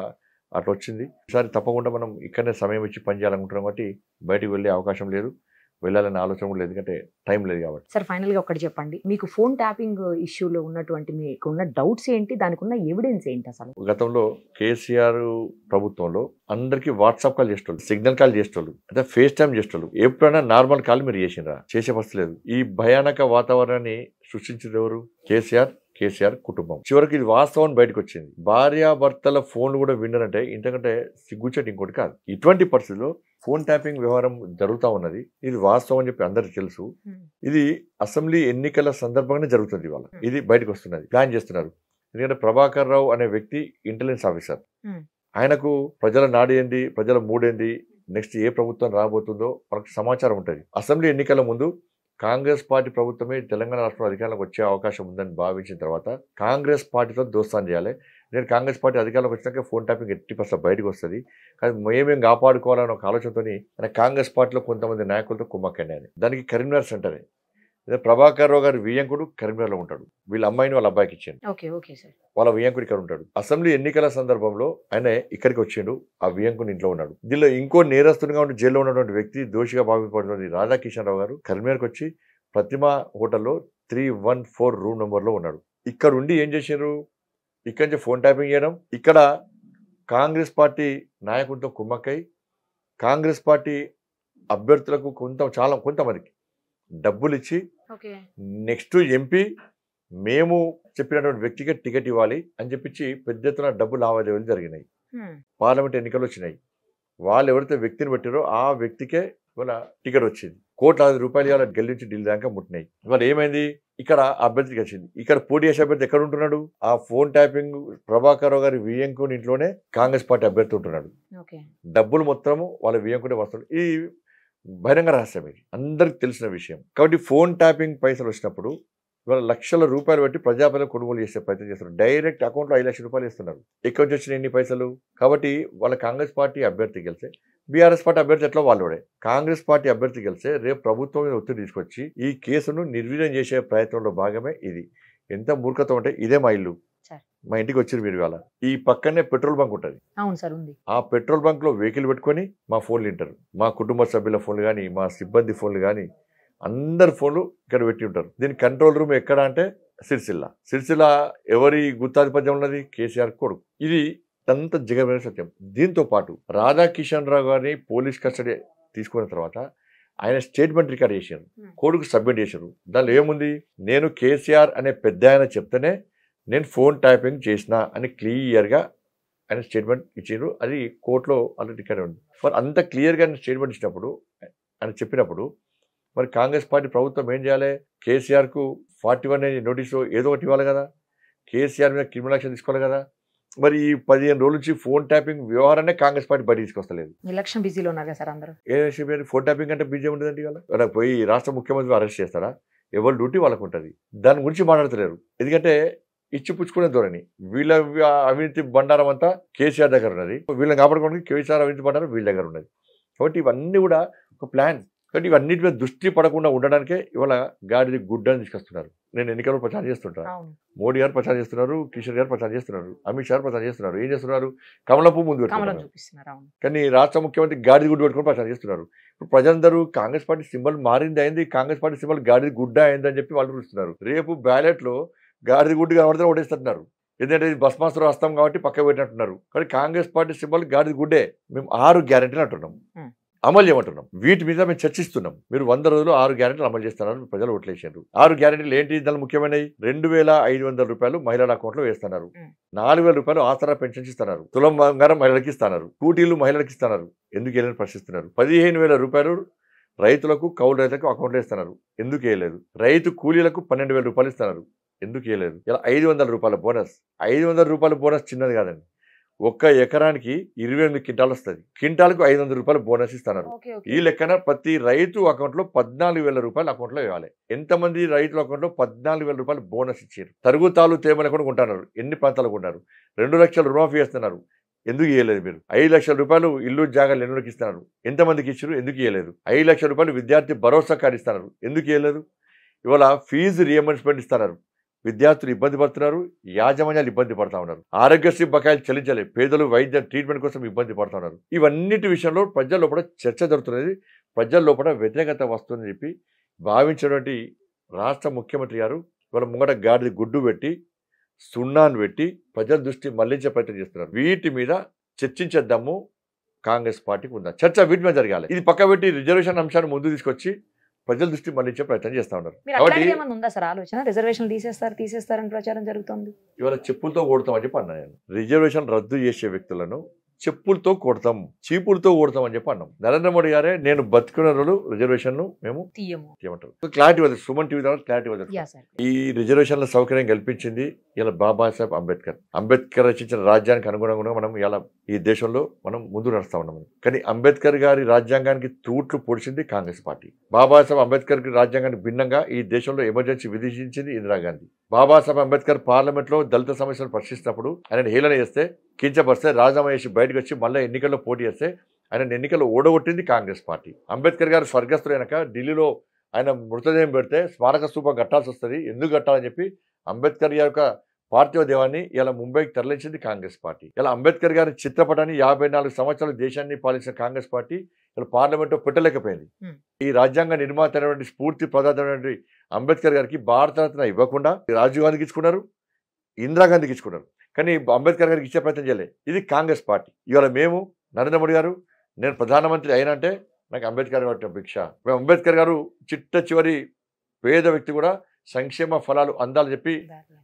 అట్లా వచ్చింది. ఈసారి తప్పకుండా మనం ఇక్కడనే సమయం ఇచ్చి పనిచేయాలనుకుంటున్నాం. కాబట్టి బయటకు వెళ్ళే అవకాశం లేదు, వెళ్ళాలనే ఆలోచన కూడా లేదు, ఎందుకంటే టైం లేదు కాబట్టి. సార్ ఫైనల్గా ఒకటి చెప్పండి, మీకు ఫోన్ ట్యాపింగ్ ఇష్యూలో ఉన్నటువంటి మీకు ఉన్న డౌట్స్ ఏంటి, దానికి ఉన్న ఎవిడెన్స్ ఏంటి? అసలు గతంలో కేసీఆర్ ప్రభుత్వంలో అందరికీ వాట్సాప్ కాల్ చేసేవాళ్ళు, సిగ్నల్ కాల్ చేసేవాళ్ళు, అంటే ఫేస్ టైం చేసేవాళ్ళు. ఎప్పుడైనా నార్మల్ కాల్ మీరు చేసినరా? చేసే పరిస్థితి లేదు. ఈ భయానక వాతావరణాన్ని సృష్టించేది ఎవరు? కేసీఆర్ కుటుంబం. చివరికి ఇది వాస్తవం బయటకు వచ్చింది. భార్యాభర్తల ఫోన్లు కూడా విన్నారంటే ఇంతకంటే సిగ్గుచేటు ఇంకోటి కాదు. ఇటువంటి పరిస్థితుల్లో ఫోన్ ట్యాపింగ్ వ్యవహారం జరుగుతూ ఉన్నది. ఇది వాస్తవం అని చెప్పి అందరికి తెలుసు. ఇది అసెంబ్లీ ఎన్నికల సందర్భంగానే జరుగుతుంది. ఇవాళ ఇది బయటకు వస్తున్నది, ప్లాన్ చేస్తున్నారు. ఎందుకంటే ప్రభాకర్ రావు అనే వ్యక్తి ఇంటెలిజెన్స్ ఆఫీసర్. ఆయనకు ప్రజల నాడు ఏంది, ప్రజల మూడేంది, నెక్స్ట్ ఏ ప్రభుత్వం రాబోతుందో మనకు సమాచారం ఉంటుంది. అసెంబ్లీ ఎన్నికల ముందు కాంగ్రెస్ పార్టీ ప్రభుత్వమే తెలంగాణ రాష్ట్రంలో అధికారంలోకి వచ్చే అవకాశం ఉందని భావించిన తర్వాత కాంగ్రెస్ పార్టీతో దోస్తాను చేయాలి. నేను కాంగ్రెస్ పార్టీ అధికారంలోకి వచ్చినాక ఫోన్ ట్యాపింగ్ 80% బయటకు వస్తుంది, కానీ మేమేం కాపాడుకోవాలని ఒక ఆలోచనతో ఆయన కాంగ్రెస్ పార్టీలో కొంతమంది నాయకులతో కుమ్మక్కని. దానికి కరీంనగర్ సెంటర్. ప్రభాకర్ రావు గారి వియ్యంకుడు కరీంనగర్లో ఉంటాడు. వీళ్ళ అమ్మాయిని వాళ్ళ అబ్బాయికి ఇచ్చాడు. వాళ్ళ వియ్యంకుడు ఇక్కడ ఉంటాడు. అసెంబ్లీ ఎన్నికల సందర్భంలో ఆయన ఇక్కడికి వచ్చిండు, ఆ వియ్యంకుని ఇంట్లో ఉన్నాడు. దీనిలో ఇంకో నేరస్తునిగా ఉండి జైల్లో ఉన్నటువంటి వ్యక్తి, దోషిగా భావింపబడినటువంటి రాధాకిషన్ రావు గారు కరీంనగర్కి వచ్చి ప్రతిమా హోటల్లో 314 రూమ్ నెంబర్లో ఉన్నాడు. ఇక్కడ ఉండి ఏం చేశారు, ఇక్కడి నుంచి ఫోన్ ట్యాపింగ్ చేయడం, ఇక్కడ కాంగ్రెస్ పార్టీ నాయకులతో కుమ్మక్కై కాంగ్రెస్ పార్టీ అభ్యర్థులకు కొంతమందికి డబ్బులు ఇచ్చి నెక్స్ట్ ఎంపీ మేము చెప్పినటువంటి వ్యక్తికి టికెట్ ఇవ్వాలి అని చెప్పించి పెద్ద ఎత్తున డబ్బు లావాదేవీలు జరిగినాయి. పార్లమెంట్ ఎన్నికలు వచ్చినాయి. వాళ్ళు ఎవరైతే వ్యక్తిని పెట్టారో ఆ వ్యక్తికే ఇవాళ టికెట్ వచ్చింది. ₹1,00,000 ఇవాళ గెలిచి ఢిల్లీ దాకా ముట్టినాయి. ఇవాళ ఏమైంది, ఇక్కడ అభ్యర్థికి వచ్చింది. ఇక్కడ పోటీ చేసే అభ్యర్థి ఎక్కడ ఉంటున్నాడు, ఆ ఫోన్ ట్యాపింగ్ ప్రభాకర్ రావు గారి వియ్యంకుని ఇంట్లోనే కాంగ్రెస్ పార్టీ అభ్యర్థి ఉంటున్నాడు. డబ్బులు మొత్తము వాళ్ళ వియ్యంకునే వస్తుంది. ఈ బహిరంగ రహస్యం, ఇది అందరికి తెలిసిన విషయం. కాబట్టి ఫోన్ ట్యాపింగ్ పైసలు వచ్చినప్పుడు ఇవాళ ₹1,00,000 పెట్టి ప్రజాపతిని కొనుగోలు చేసే ప్రయత్నం చేస్తున్నారు. డైరెక్ట్ అకౌంట్లో ₹5,00,000 ఇస్తున్నారు. ఎక్కడి నుంచి వచ్చిన ఎన్ని పైసలు. కాబట్టి వాళ్ళ కాంగ్రెస్ పార్టీ అభ్యర్థి గెలిస్తే, బీఆర్ఎస్ పార్టీ అభ్యర్థి ఎట్లా వాళ్ళోడే, కాంగ్రెస్ పార్టీ అభ్యర్థి గెలిస్తే రేపు ప్రభుత్వం మీద ఒత్తిడి తీసుకొచ్చి ఈ కేసును నిర్వీర్యం చేసే ప్రయత్నంలో భాగమే ఇది. ఎంత మూర్ఖత అంటే, ఇదే మా ఇల్లు, మా ఇంటికి వచ్చారు మీరు. ఇవాళ ఈ పక్కనే పెట్రోల్ బంక్ ఉంటుంది. ఆ పెట్రోల్ బంక్ లో వెహికల్ పెట్టుకొని మా ఫోన్లు వింటారు. మా కుటుంబ సభ్యుల ఫోన్లు కానీ, మా సిబ్బంది ఫోన్లు కానీ, అందరి ఫోన్లు ఇక్కడ పెట్టి ఉంటారు. దీని కంట్రోల్ రూమ్ ఎక్కడ అంటే సిరిసిల్ల ఎవరి గుత్తాధిపత్యం ఉన్నది, కేసీఆర్ కొడుకు. ఇది అంత జగమైన సత్యం. దీంతో పాటు రాధాకిషన్ రావు గారిని పోలీస్ కస్టడీ తీసుకున్న తర్వాత ఆయన స్టేట్మెంట్ రికార్డ్ చేశారు, కోర్టుకు సబ్మిట్ చేశారు. దానిలో ఏముంది, నేను కేసీఆర్ అనే పెద్ద ఆయన చెప్తేనే నేను ఫోన్ ట్యాపింగ్ చేసిన అని క్లియర్గా ఆయన స్టేట్మెంట్ ఇచ్చారు. అది కోర్టులో ఆల్రెడీ రికార్డ్ ఉంది. మరి అంత క్లియర్గా ఆయన స్టేట్మెంట్ ఇచ్చినప్పుడు, ఆయన చెప్పినప్పుడు మరి కాంగ్రెస్ పార్టీ ప్రభుత్వం ఏం చేయాలి, కేసీఆర్కు 41 నోటీసు ఏదో ఒకటి ఇవ్వాలి కదా, కేసీఆర్ మీద క్రిమినల్ యాక్షన్ తీసుకోవాలి కదా. మరి ఈ 15 రోజుల నుంచి ఫోన్ ట్యాపింగ్ వ్యవహారాన్ని కాంగ్రెస్ పార్టీ బయట తీసుకొస్తలేదు. ఎలక్షన్ బిజీలో ఉన్నారు కదా సార్ అందరూ. ఫోన్ ట్యాపింగ్ అంటే బిజీ ఉంటుందండి. ఇవాళ పోయి రాష్ట్ర ముఖ్యమంత్రి అరెస్ట్ చేస్తారా, ఎవరు డ్యూటీ వాళ్ళకు ఉంటుంది. దాని గురించి మాట్లాడతలేరు. ఎందుకంటే ఇచ్చిపుచ్చుకునే ధోరణి. వీళ్ళ అవినీతి బండారం అంతా కేసీఆర్ దగ్గర ఉన్నది, వీళ్ళని కాపాడుకోవడానికి కేసీఆర్ అవినీతి బండారం వీళ్ళ దగ్గర ఉన్నది. కాబట్టి ఇవన్నీ కూడా ఒక ప్లాన్. కాబట్టి ఇవన్నిటి మీద దృష్టి పడకుండా ఉండడానికే ఇవాళ గాడిది గుడ్డని తీసుకొస్తున్నారు. నేను ఎన్నికల్లో ప్రచారం చేస్తుంటాను, మోడీ గారు ప్రచారం చేస్తున్నారు, కిషన్ గారు ప్రచారం చేస్తున్నారు, అమిత్ షా ప్రచారం చేస్తున్నారు. ఏం చేస్తున్నారు, కమలపు ముందు పెట్టుకుంటున్నారు. కానీ రాష్ట్ర ముఖ్యమంత్రి గాడిది గుడ్డు పెట్టుకుని ప్రచారం చేస్తున్నారు. ఇప్పుడు ప్రజలందరూ కాంగ్రెస్ పార్టీ సింబల్ మారింది అయింది, కాంగ్రెస్ పార్టీ సింబల్ గాడిది గుడ్డ అయింది అని చెప్పి వాళ్ళు చూస్తున్నారు. రేపు బ్యాలెట్ లో గాడిది గుడ్డు కనబడితే ఓటేస్తున్నారు. ఎందుకంటే ఇది భస్మాసురం వస్తాం కాబట్టి పక్క పెట్టినట్టున్నారు. కానీ కాంగ్రెస్ పార్టీ సింబల్ గాడిది గుడ్డే. మేము 6 గ్యారెంటీలు అంటున్నాం, అమలు చేయమంటున్నాం. వీటి మీద మేము చర్చిస్తున్నాం. మీరు 100 రోజులు 6 గ్యారెంటీలు అమలు చేస్తున్నారు, ప్రజలు ఓట్లేసారు. 6 గ్యారెంటీలు ఏంటి, దాని ముఖ్యమైనవి ₹2,500 మహిళల అకౌంట్లో వేస్తున్నారు, ₹4,000 ఆసరా పెన్షన్స్ ఇస్తున్నారు, తులం బంగారం మహిళలకి ఇస్తున్నారు, స్కూటీలు మహిళలకి ఇస్తున్నారు. ఎందుకు వేయాలని ప్రశ్నిస్తున్నారు. ₹15,000 రైతులకు, కౌలు రైతులకు అకౌంట్లో ఇస్తున్నారు. ఎందుకు వేయలేదు. రైతు కూలీలకు ₹12,000 ఇస్తున్నారు. ఎందుకు వేయలేదు. ఇలా ₹500 బోనస్. ₹500 బోనస్ చిన్నది కాదండి. 1 ఎకరానికి 28 క్వింటాలు వస్తుంది. క్వింటాలకు ₹500 బోనస్ ఇస్తున్నారు. ఈ లెక్కన ప్రతి రైతు అకౌంట్లో ₹14,000 అకౌంట్లో వేయాలి. ఎంతమంది రైతుల అకౌంట్లో ₹14,000 బోనస్ ఇచ్చారు. తరుగుతాలు తేమని కూడా కొంటున్నారు. ఎన్ని ప్రాంతాలు కొంటారు. 2 లక్షల రుణమాఫీ చేస్తున్నారు. ఎందుకు ఇవ్వలేదు మీరు. ₹5,00,000 ఇల్లు జాగాలు ఎన్నులకు ఇస్తున్నారు. ఎంతమందికి ఇచ్చారు. ఎందుకు ఇవ్వలేదు. ₹5,00,000 విద్యార్థి భరోసా కార్డు ఇస్తున్నారు. ఎందుకు ఇవ్వలేదు. ఇవాళ ఫీజు రియంబర్స్మెంట్ ఇస్తున్నారు. విద్యార్థులు ఇబ్బంది పడుతున్నారు, యాజమాన్యాలు ఇబ్బంది పడతా ఉన్నారు. ఆరోగ్యశ్రీ బకాయిలు చెల్లించలేదు, పేదలు వైద్య ట్రీట్మెంట్ కోసం ఇబ్బంది పడుతూ ఉన్నారు. ఇవన్నిటి విషయంలో ప్రజల లోపల చర్చ జరుగుతున్నది, ప్రజల లోపల వ్యతిరేకత వస్తుందని చెప్పి భావించినటువంటి రాష్ట్ర ముఖ్యమంత్రి గారు ఇవాళ ముంగట గాడిది గుడ్డు పెట్టి, సున్నాను పెట్టి ప్రజల దృష్టి మళ్లించే ప్రయత్నం చేస్తున్నారు. వీటి మీద చర్చించేద్దాము. కాంగ్రెస్ పార్టీకి ఉందా చర్చ, వీటి మీద జరగాలి. ఇది పక్క పెట్టి రిజర్వేషన్ అంశాన్ని ముందు తీసుకొచ్చి ప్రజల దృష్టి మళ్లించే ప్రయత్నం చేస్తా ఉన్నారు. రిజర్వేషన్ తీసేస్తారని ప్రచారం జరుగుతుంది. ఇవాళ చెప్పులతో కొడతామని చెప్పి అన్నా నేను. రిజర్వేషన్ రద్దు చేసే వ్యక్తులను చెప్పులతో కొడతాం, చీపులతో కొడతాం అని చెప్పి అన్నాం. నరేంద్ర మోడీ గారే నేను బతుకున్న రోజు రిజర్వేషన్ మేము తీయమంటారు. క్లారిటీ వద్దు, సుమన్ టీవీ ద్వారా క్లారిటీ వద్దు. ఈ రిజర్వేషన్ల సౌకర్యం కల్పించింది ఇలా బాబాసాహెబ్ అంబేద్కర్. అంబేద్కర్ రచించిన రాజ్యానికి అనుగుణంగా మనం ఇలా ఈ దేశంలో మనం ముందు నడుస్తా ఉన్నాం. కానీ అంబేద్కర్ గారి రాజ్యాంగానికి తూట్లు పొడిచింది కాంగ్రెస్ పార్టీ. బాబాసాహెబ్ అంబేద్కర్ రాజ్యాంగానికి భిన్నంగా ఈ దేశంలో ఎమర్జెన్సీ విధించింది ఇందిరాగాంధీ. బాబాసాహెబ్ అంబేద్కర్ పార్లమెంట్ లో దళిత సమస్యలు ప్రశ్నిస్తున్నప్పుడు ఆయన హేళన చేస్తే, కించపరిస్తే, రాజీనామా చేసి బయటకు వచ్చి మళ్ళీ ఎన్నికల్లో పోటీ చేస్తే ఆయన ఎన్నికల్లో ఓడగొట్టింది కాంగ్రెస్ పార్టీ. అంబేద్కర్ గారు స్వర్గస్థులైనాక ఢిల్లీలో ఆయన మృతదేహం పెడితే స్మారక స్తూపం కట్టాల్సి వస్తుంది, ఎందుకు కట్టాలని చెప్పి అంబేద్కర్ గారి యొక్క పార్థివ దేవాన్ని ఇలా ముంబైకి తరలించింది కాంగ్రెస్ పార్టీ. ఇలా అంబేద్కర్ గారి చిత్రపటాన్ని 54 సంవత్సరాలు దేశాన్ని పాలించిన కాంగ్రెస్ పార్టీ ఇలా పార్లమెంట్లో పెట్టలేకపోయింది. ఈ రాజ్యాంగ నిర్మాత అయినటువంటి స్ఫూర్తి ప్రదాతమైనటువంటి అంబేద్కర్ గారికి భారతరత్న ఇవ్వకుండా రాజీవ్ గాంధీకి ఇచ్చుకున్నారు, ఇందిరాగాంధీకి ఇచ్చుకున్నారు. కానీ అంబేద్కర్ గారికి ఇచ్చే ప్రయత్నం చేయలేదు. ఇది కాంగ్రెస్ పార్టీ. ఇవాళ మేము నరేంద్ర మోడీ గారు నేను ప్రధానమంత్రి అయినంటే నాకు అంబేద్కర్ గారు భిక్ష. మేము అంబేద్కర్ గారు చిట్ట చివరి పేద వ్యక్తి కూడా సంక్షేమ ఫలాలు అందాలని చెప్పి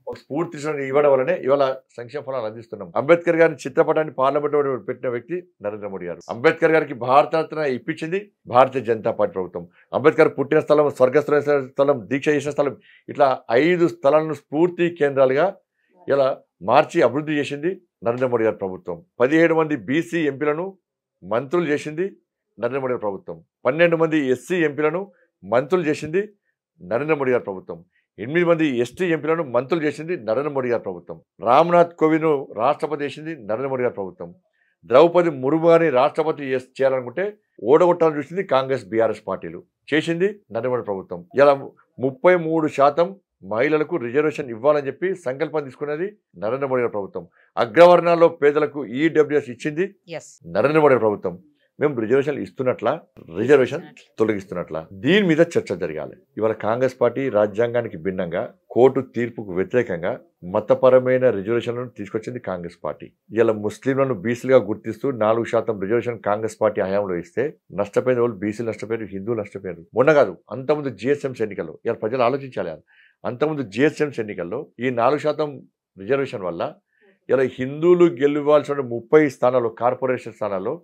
ఒక స్ఫూర్తి ఇవ్వడం వల్లనే ఇవాళ సంక్షేమ ఫలాలు అందిస్తున్నాం. అంబేద్కర్ గారిని చిత్రపటాన్ని పార్లమెంట్ పెట్టిన వ్యక్తి నరేంద్ర మోడీ గారు. అంబేద్కర్ గారికి భారతరత్న ఇప్పించింది భారతీయ జనతా పార్టీ ప్రభుత్వం. అంబేద్కర్ పుట్టిన స్థలం, స్వర్గస్థులైన స్థలం, దీక్ష చేసిన స్థలం, ఇట్లా 5 స్థలాలను స్ఫూర్తి కేంద్రాలుగా ఇలా మార్చి అభివృద్ధి చేసింది నరేంద్ర మోడీ గారి ప్రభుత్వం. 17 మంది బీసీ ఎంపీలను మంత్రులు చేసింది నరేంద్ర మోడీ గారి ప్రభుత్వం. 12 మంది ఎస్సీ ఎంపీలను మంత్రులు చేసింది నరేంద్ర మోడీ గారి ప్రభుత్వం. 8 మంది ఎస్టీ ఎంపీలను మంత్రులు చేసింది నరేంద్ర మోడీ గారి ప్రభుత్వం. రామ్నాథ్ కోవింద్ను రాష్ట్రపతి చేసింది నరేంద్ర మోడీ గారి ప్రభుత్వం. ద్రౌపది ముర్ము గారిని రాష్ట్రపతి చేయాలనుకుంటే ఓడగొట్టాలని చూసింది కాంగ్రెస్ బీఆర్ఎస్ పార్టీలు, చేసింది నరేంద్ర మోడీ ప్రభుత్వం. ఇలా 33% మహిళలకు రిజర్వేషన్ ఇవ్వాలని చెప్పి సంకల్పం తీసుకున్నది నరేంద్ర మోడీ గారి ప్రభుత్వం. అగ్రవర్ణాల్లో పేదలకు ఈడబ్ల్యూఎస్ ఇచ్చింది నరేంద్ర మోడీ ప్రభుత్వం. మేము రిజర్వేషన్ ఇస్తున్నట్లా, రిజర్వేషన్ తొలగిస్తున్నట్లా, దీని మీద చర్చ జరగాలి. ఇవాళ కాంగ్రెస్ పార్టీ రాజ్యాంగానికి భిన్నంగా కోర్టు తీర్పుకు వ్యతిరేకంగా మతపరమైన రిజర్వేషన్లను తీసుకొచ్చింది కాంగ్రెస్ పార్టీ. ఇలా ముస్లింలను బీసీలుగా గుర్తిస్తూ 4% రిజర్వేషన్ కాంగ్రెస్ పార్టీ హయాంలో ఇస్తే నష్టపోయిన వాళ్ళు బీసీలు నష్టపోయారు, హిందువులు నష్టపోయారు. మొన్న కాదు, అంతకుముందు జిఎస్ఎంసీ ఎన్నికల్లో ఇలా ప్రజలు ఆలోచించాలి. అంతకుముందు జిఎస్ఎంసీ ఎన్నికల్లో ఈ 4% రిజర్వేషన్ వల్ల ఇలా హిందువులు గెలవాల్సిన 30 స్థానాల్లో, కార్పొరేషన్ స్థానాల్లో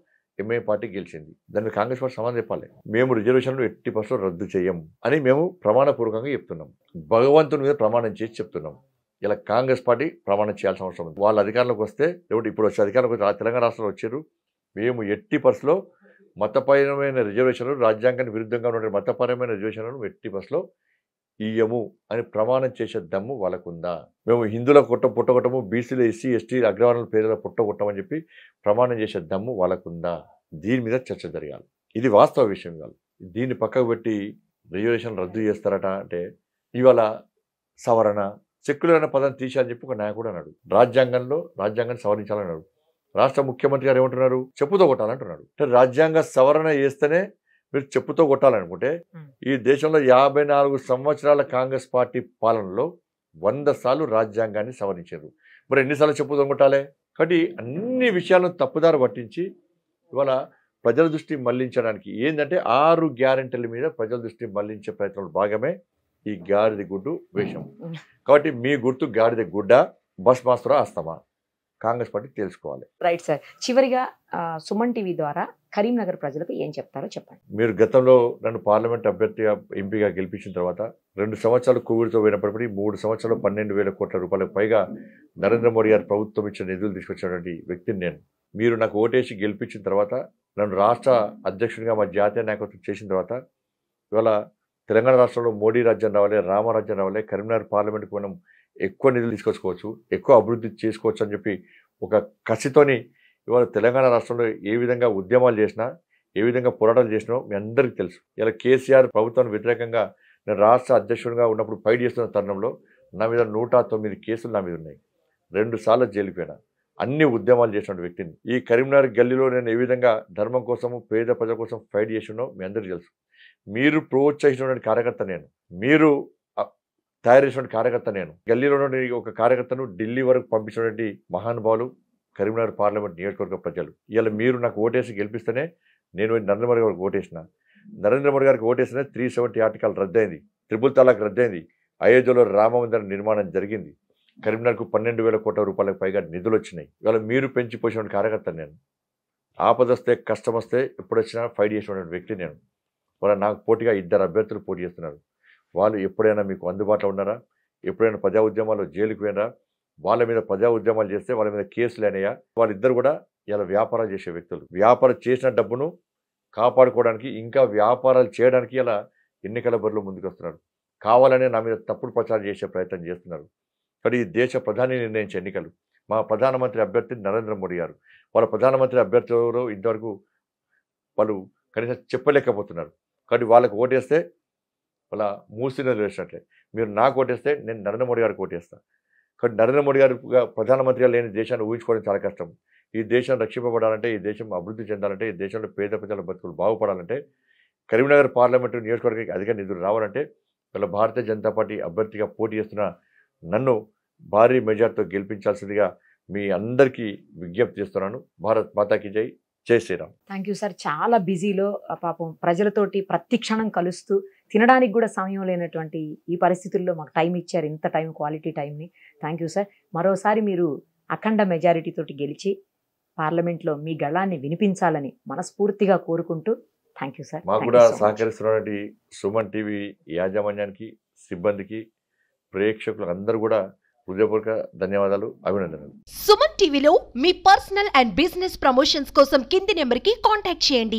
ఎంఐ పార్టీ గెలిచింది. దాన్ని కాంగ్రెస్ పార్టీ సమాధానం చెప్పాలి. మేము రిజర్వేషన్లు 80% రద్దు చేయం అని మేము ప్రమాణపూర్వకంగా చెప్తున్నాం. భగవంతుని మీద ప్రమాణం చేసి చెప్తున్నాం. ఇలా కాంగ్రెస్ పార్టీ ప్రమాణం చేయాల్సిన అవసరం ఉంది. వాళ్ళ అధికారంలోకి వస్తే, లేకపోతే ఇప్పుడు వచ్చే అధికారంలోకి తెలంగాణ రాష్ట్రంలో వచ్చారు, మేము 80% మతపరమైన రిజర్వేషన్లు, రాజ్యాంగానికి విరుద్ధంగా ఉన్న మతపరమైన రిజర్వేషన్లను 80% ఇయ్యము అని ప్రమాణం చేసే దమ్ము వాళ్ళకుందా? మేము హిందువుల పుట్టగొట్టము, బీసీలు, ఎస్సీ, ఎస్టీ, అగ్రవర్ణాల పేదల పుట్టగొట్టమని చెప్పి ప్రమాణం చేసే దమ్ము వాళ్ళకుందా? దీని మీద చర్చ జరగాలి. ఇది వాస్తవ విషయం కాదు. దీన్ని పక్కకు పెట్టి రిజర్వేషన్ రద్దు చేస్తారట అంటే, ఇవాళ సవరణ, సెక్యులర్ అనే పదాన్ని తీసేయాలని చెప్పి ఒక నాయకుడు అన్నాడు. రాజ్యాంగాన్ని సవరించాలన్నాడు. రాష్ట్ర ముఖ్యమంత్రి గారు ఏమంటున్నారు? చెప్పుతో కొట్టాలంటున్నాడు. అంటే రాజ్యాంగ సవరణ చేస్తేనే మీరు చెప్పుతో కొట్టాలనుకుంటే, ఈ దేశంలో 54 సంవత్సరాల కాంగ్రెస్ పార్టీ పాలనలో 100 సార్లు రాజ్యాంగాన్ని సవరించారు. మరి ఎన్నిసార్లు చెప్పుతో కొట్టాలి? కాబట్టి అన్ని విషయాలను తప్పుదారు పట్టించి ఇవాళ ప్రజల దృష్టి మళ్లించడానికి ఏంటంటే 6 గ్యారెంటీల మీద ప్రజల దృష్టి మళ్లించే ప్రయత్నంలో భాగమే ఈ గాడిద గుడ్డు వేషం. కాబట్టి మీ గుర్తు గాడిద గుడ్డ, బస్ మాస్టర్ అస్తమా, కాంగ్రెస్ పార్టీ తెలుసుకోవాలి. Right sir. చివరిగా సుమన్ టీవీ ద్వారా కరీంనగర్ ప్రజలకు ఏం చెప్తారో చెప్పండి. మీరు గతంలో నన్ను పార్లమెంట్ అభ్యర్థిగా ఎంపీగా గెలిపించిన తర్వాత 2 సంవత్సరాలు కోవిడ్తో పోయినప్పటికీ 3 సంవత్సరాలు 12,000 కోట్ల రూపాయలకు పైగా నరేంద్ర మోడీ గారి ప్రభుత్వం ఇచ్చిన నిధులు తీసుకొచ్చినటువంటి వ్యక్తిని నేను. మీరు నాకు ఓటేసి గెలిపించిన తర్వాత, నన్ను రాష్ట్ర అధ్యక్షుడిగా మా జాతీయ నాయకత్వం చేసిన తర్వాత, ఇవాళ తెలంగాణ రాష్ట్రంలో మోడీ రాజ్యం రావాలి, రామరాజ్యం రావాలి, కరీంనగర్ పార్లమెంట్కి మనం ఎక్కువ నిధులు తీసుకొచ్చుకోవచ్చు, ఎక్కువ అభివృద్ధి చేసుకోవచ్చు అని చెప్పి ఒక కసితోని ఇవాళ తెలంగాణ రాష్ట్రంలో ఏ విధంగా ఉద్యమాలు చేసినా, ఏ విధంగా పోరాటాలు చేసినా మీ అందరికీ తెలుసు. ఇలా కేసీఆర్ ప్రభుత్వానికి వ్యతిరేకంగా నేను రాష్ట్ర అధ్యక్షుడిగా ఉన్నప్పుడు ఫైట్ చేస్తున్న తరుణంలో నా మీద 109 కేసులు నా మీద ఉన్నాయి. 2 సార్లు జైలుకి పోయినా. అన్ని ఉద్యమాలు చేసిన వ్యక్తిని. ఈ కరీంనగర్ గల్లీలో నేను ఏ విధంగా ధర్మం కోసము, పేద ప్రజల కోసం ఫైట్ చేసినో మీ అందరికీ తెలుసు. మీరు ప్రోత్సహించినటువంటి కార్యకర్త నేను, మీరు తయారు చేసినటువంటి కార్యకర్త నేను. గల్లీలో ఒక కార్యకర్తను ఢిల్లీ వరకు పంపించినటువంటి మహానుభావులు కరీంనగర్ పార్లమెంట్ నియోజకవర్గ ప్రజలు. ఇలా మీరు నాకు ఓటేసి గెలిపిస్తేనే నేను నరేంద్ర మోడీ గారికి ఓటేసిన. నరేంద్ర మోడీ గారికి ఓటేస్తేనే 370 ఆర్టికల్ రద్దయింది, 3 తలాక్ రద్దయింది, అయోధ్యలో రామ మందిర నిర్మాణం జరిగింది, కరీంనగర్కు 12,000 కోట్ల రూపాయలకు పైగా నిధులు వచ్చినాయి. ఇవాళ మీరు పెంచి పోసిన కార్యకర్త నేను. ఆపద వస్తే కష్టం వస్తే ఎప్పుడు వచ్చినా ఫైట్ చేసినటువంటి వ్యక్తి నేను. వాళ్ళ నాకు పోటీగా 2 అభ్యర్థులు పోటీ చేస్తున్నారు. వాళ్ళు ఎప్పుడైనా మీకు అందుబాటులో ఉన్నారా? ఎప్పుడైనా ప్రజా ఉద్యమాల్లో జైలుకు పోయినరా? వాళ్ళ మీద ప్రజా ఉద్యమాలు చేస్తే వాళ్ళ మీద కేసులు అయినాయా? వాళ్ళిద్దరు కూడా ఇలా వ్యాపారాలు చేసే వ్యక్తులు. వ్యాపారం చేసిన డబ్బును కాపాడుకోవడానికి, ఇంకా వ్యాపారాలు చేయడానికి ఇలా ఎన్నికల బరిలో ముందుకు వస్తున్నారు. కావాలనే నా మీద తప్పుడు ప్రచారం చేసే ప్రయత్నం చేస్తున్నారు. కానీ ఈ దేశ ప్రధాని నిర్ణయించే ఎన్నికలు. మా ప్రధానమంత్రి అభ్యర్థి నరేంద్ర మోడీ గారు. వాళ్ళ ప్రధానమంత్రి అభ్యర్థి ఎవరో ఇంతవరకు వాళ్ళు కనీసం చెప్పలేకపోతున్నారు. కానీ వాళ్ళకి ఓటేస్తే వాళ్ళ మూసిన వేసినట్లే. మీరు నాకు ఓటేస్తే నేను నరేంద్ర మోడీ గారికి ఓటేస్తాను. కానీ నరేంద్ర మోడీ గారు ప్రధానమంత్రిగా లేని దేశాన్ని ఊహించుకోవడం చాలా కష్టం. ఈ దేశం రక్షింపబడాలంటే, ఈ దేశం అభివృద్ధి చెందాలంటే, ఈ దేశంలో పేద ప్రజల బతుకులు బాగుపడాలంటే, కరీంనగర్ పార్లమెంటు నియోజకవర్గానికి అధిక నిధులు రావాలంటే వాళ్ళ భారతీయ జనతా పార్టీ అభ్యర్థిగా పోటీ చేస్తున్న నన్ను భారీ మెజార్టీతో గెలిపించాల్సిందిగా మీ అందరికీ విజ్ఞప్తి చేస్తున్నాను. భారత్ మాతాకి జై, జై శ్రీరామ్. Thank you sir. చాలా బిజీలో పాపం ప్రజలతోటి ప్రతి క్షణం కలుస్తూ తినడానికి కూడా సమయం లేనటువంటి ఈ పరిస్థితుల్లో మాకు టైం ఇచ్చారు, ఇంత టైం, క్వాలిటీ టైంని. Thank you sir. మరోసారి మీరు అఖండ మెజారిటీతోటి గెలిచి పార్లమెంట్లో మీ గళాన్ని వినిపించాలని మనస్ఫూర్తిగా కోరుకుంటూ థ్యాంక్ యూ సార్. మాకు కూడా సహకరిస్తున్నటువంటి సుమన్ టీవీ యాజమాన్యానికి, సిబ్బందికి, ప్రేక్షకులకు అందరూ కూడా హృదయపూర్వక ధన్యవాదాలు, అభినందనలు. సుమన్ టీవీలో మీ పర్సనల్ అండ్ బిజినెస్ ప్రమోషన్స్ కోసం కింది నెంబర్కి కాంటాక్ట్ చేయండి.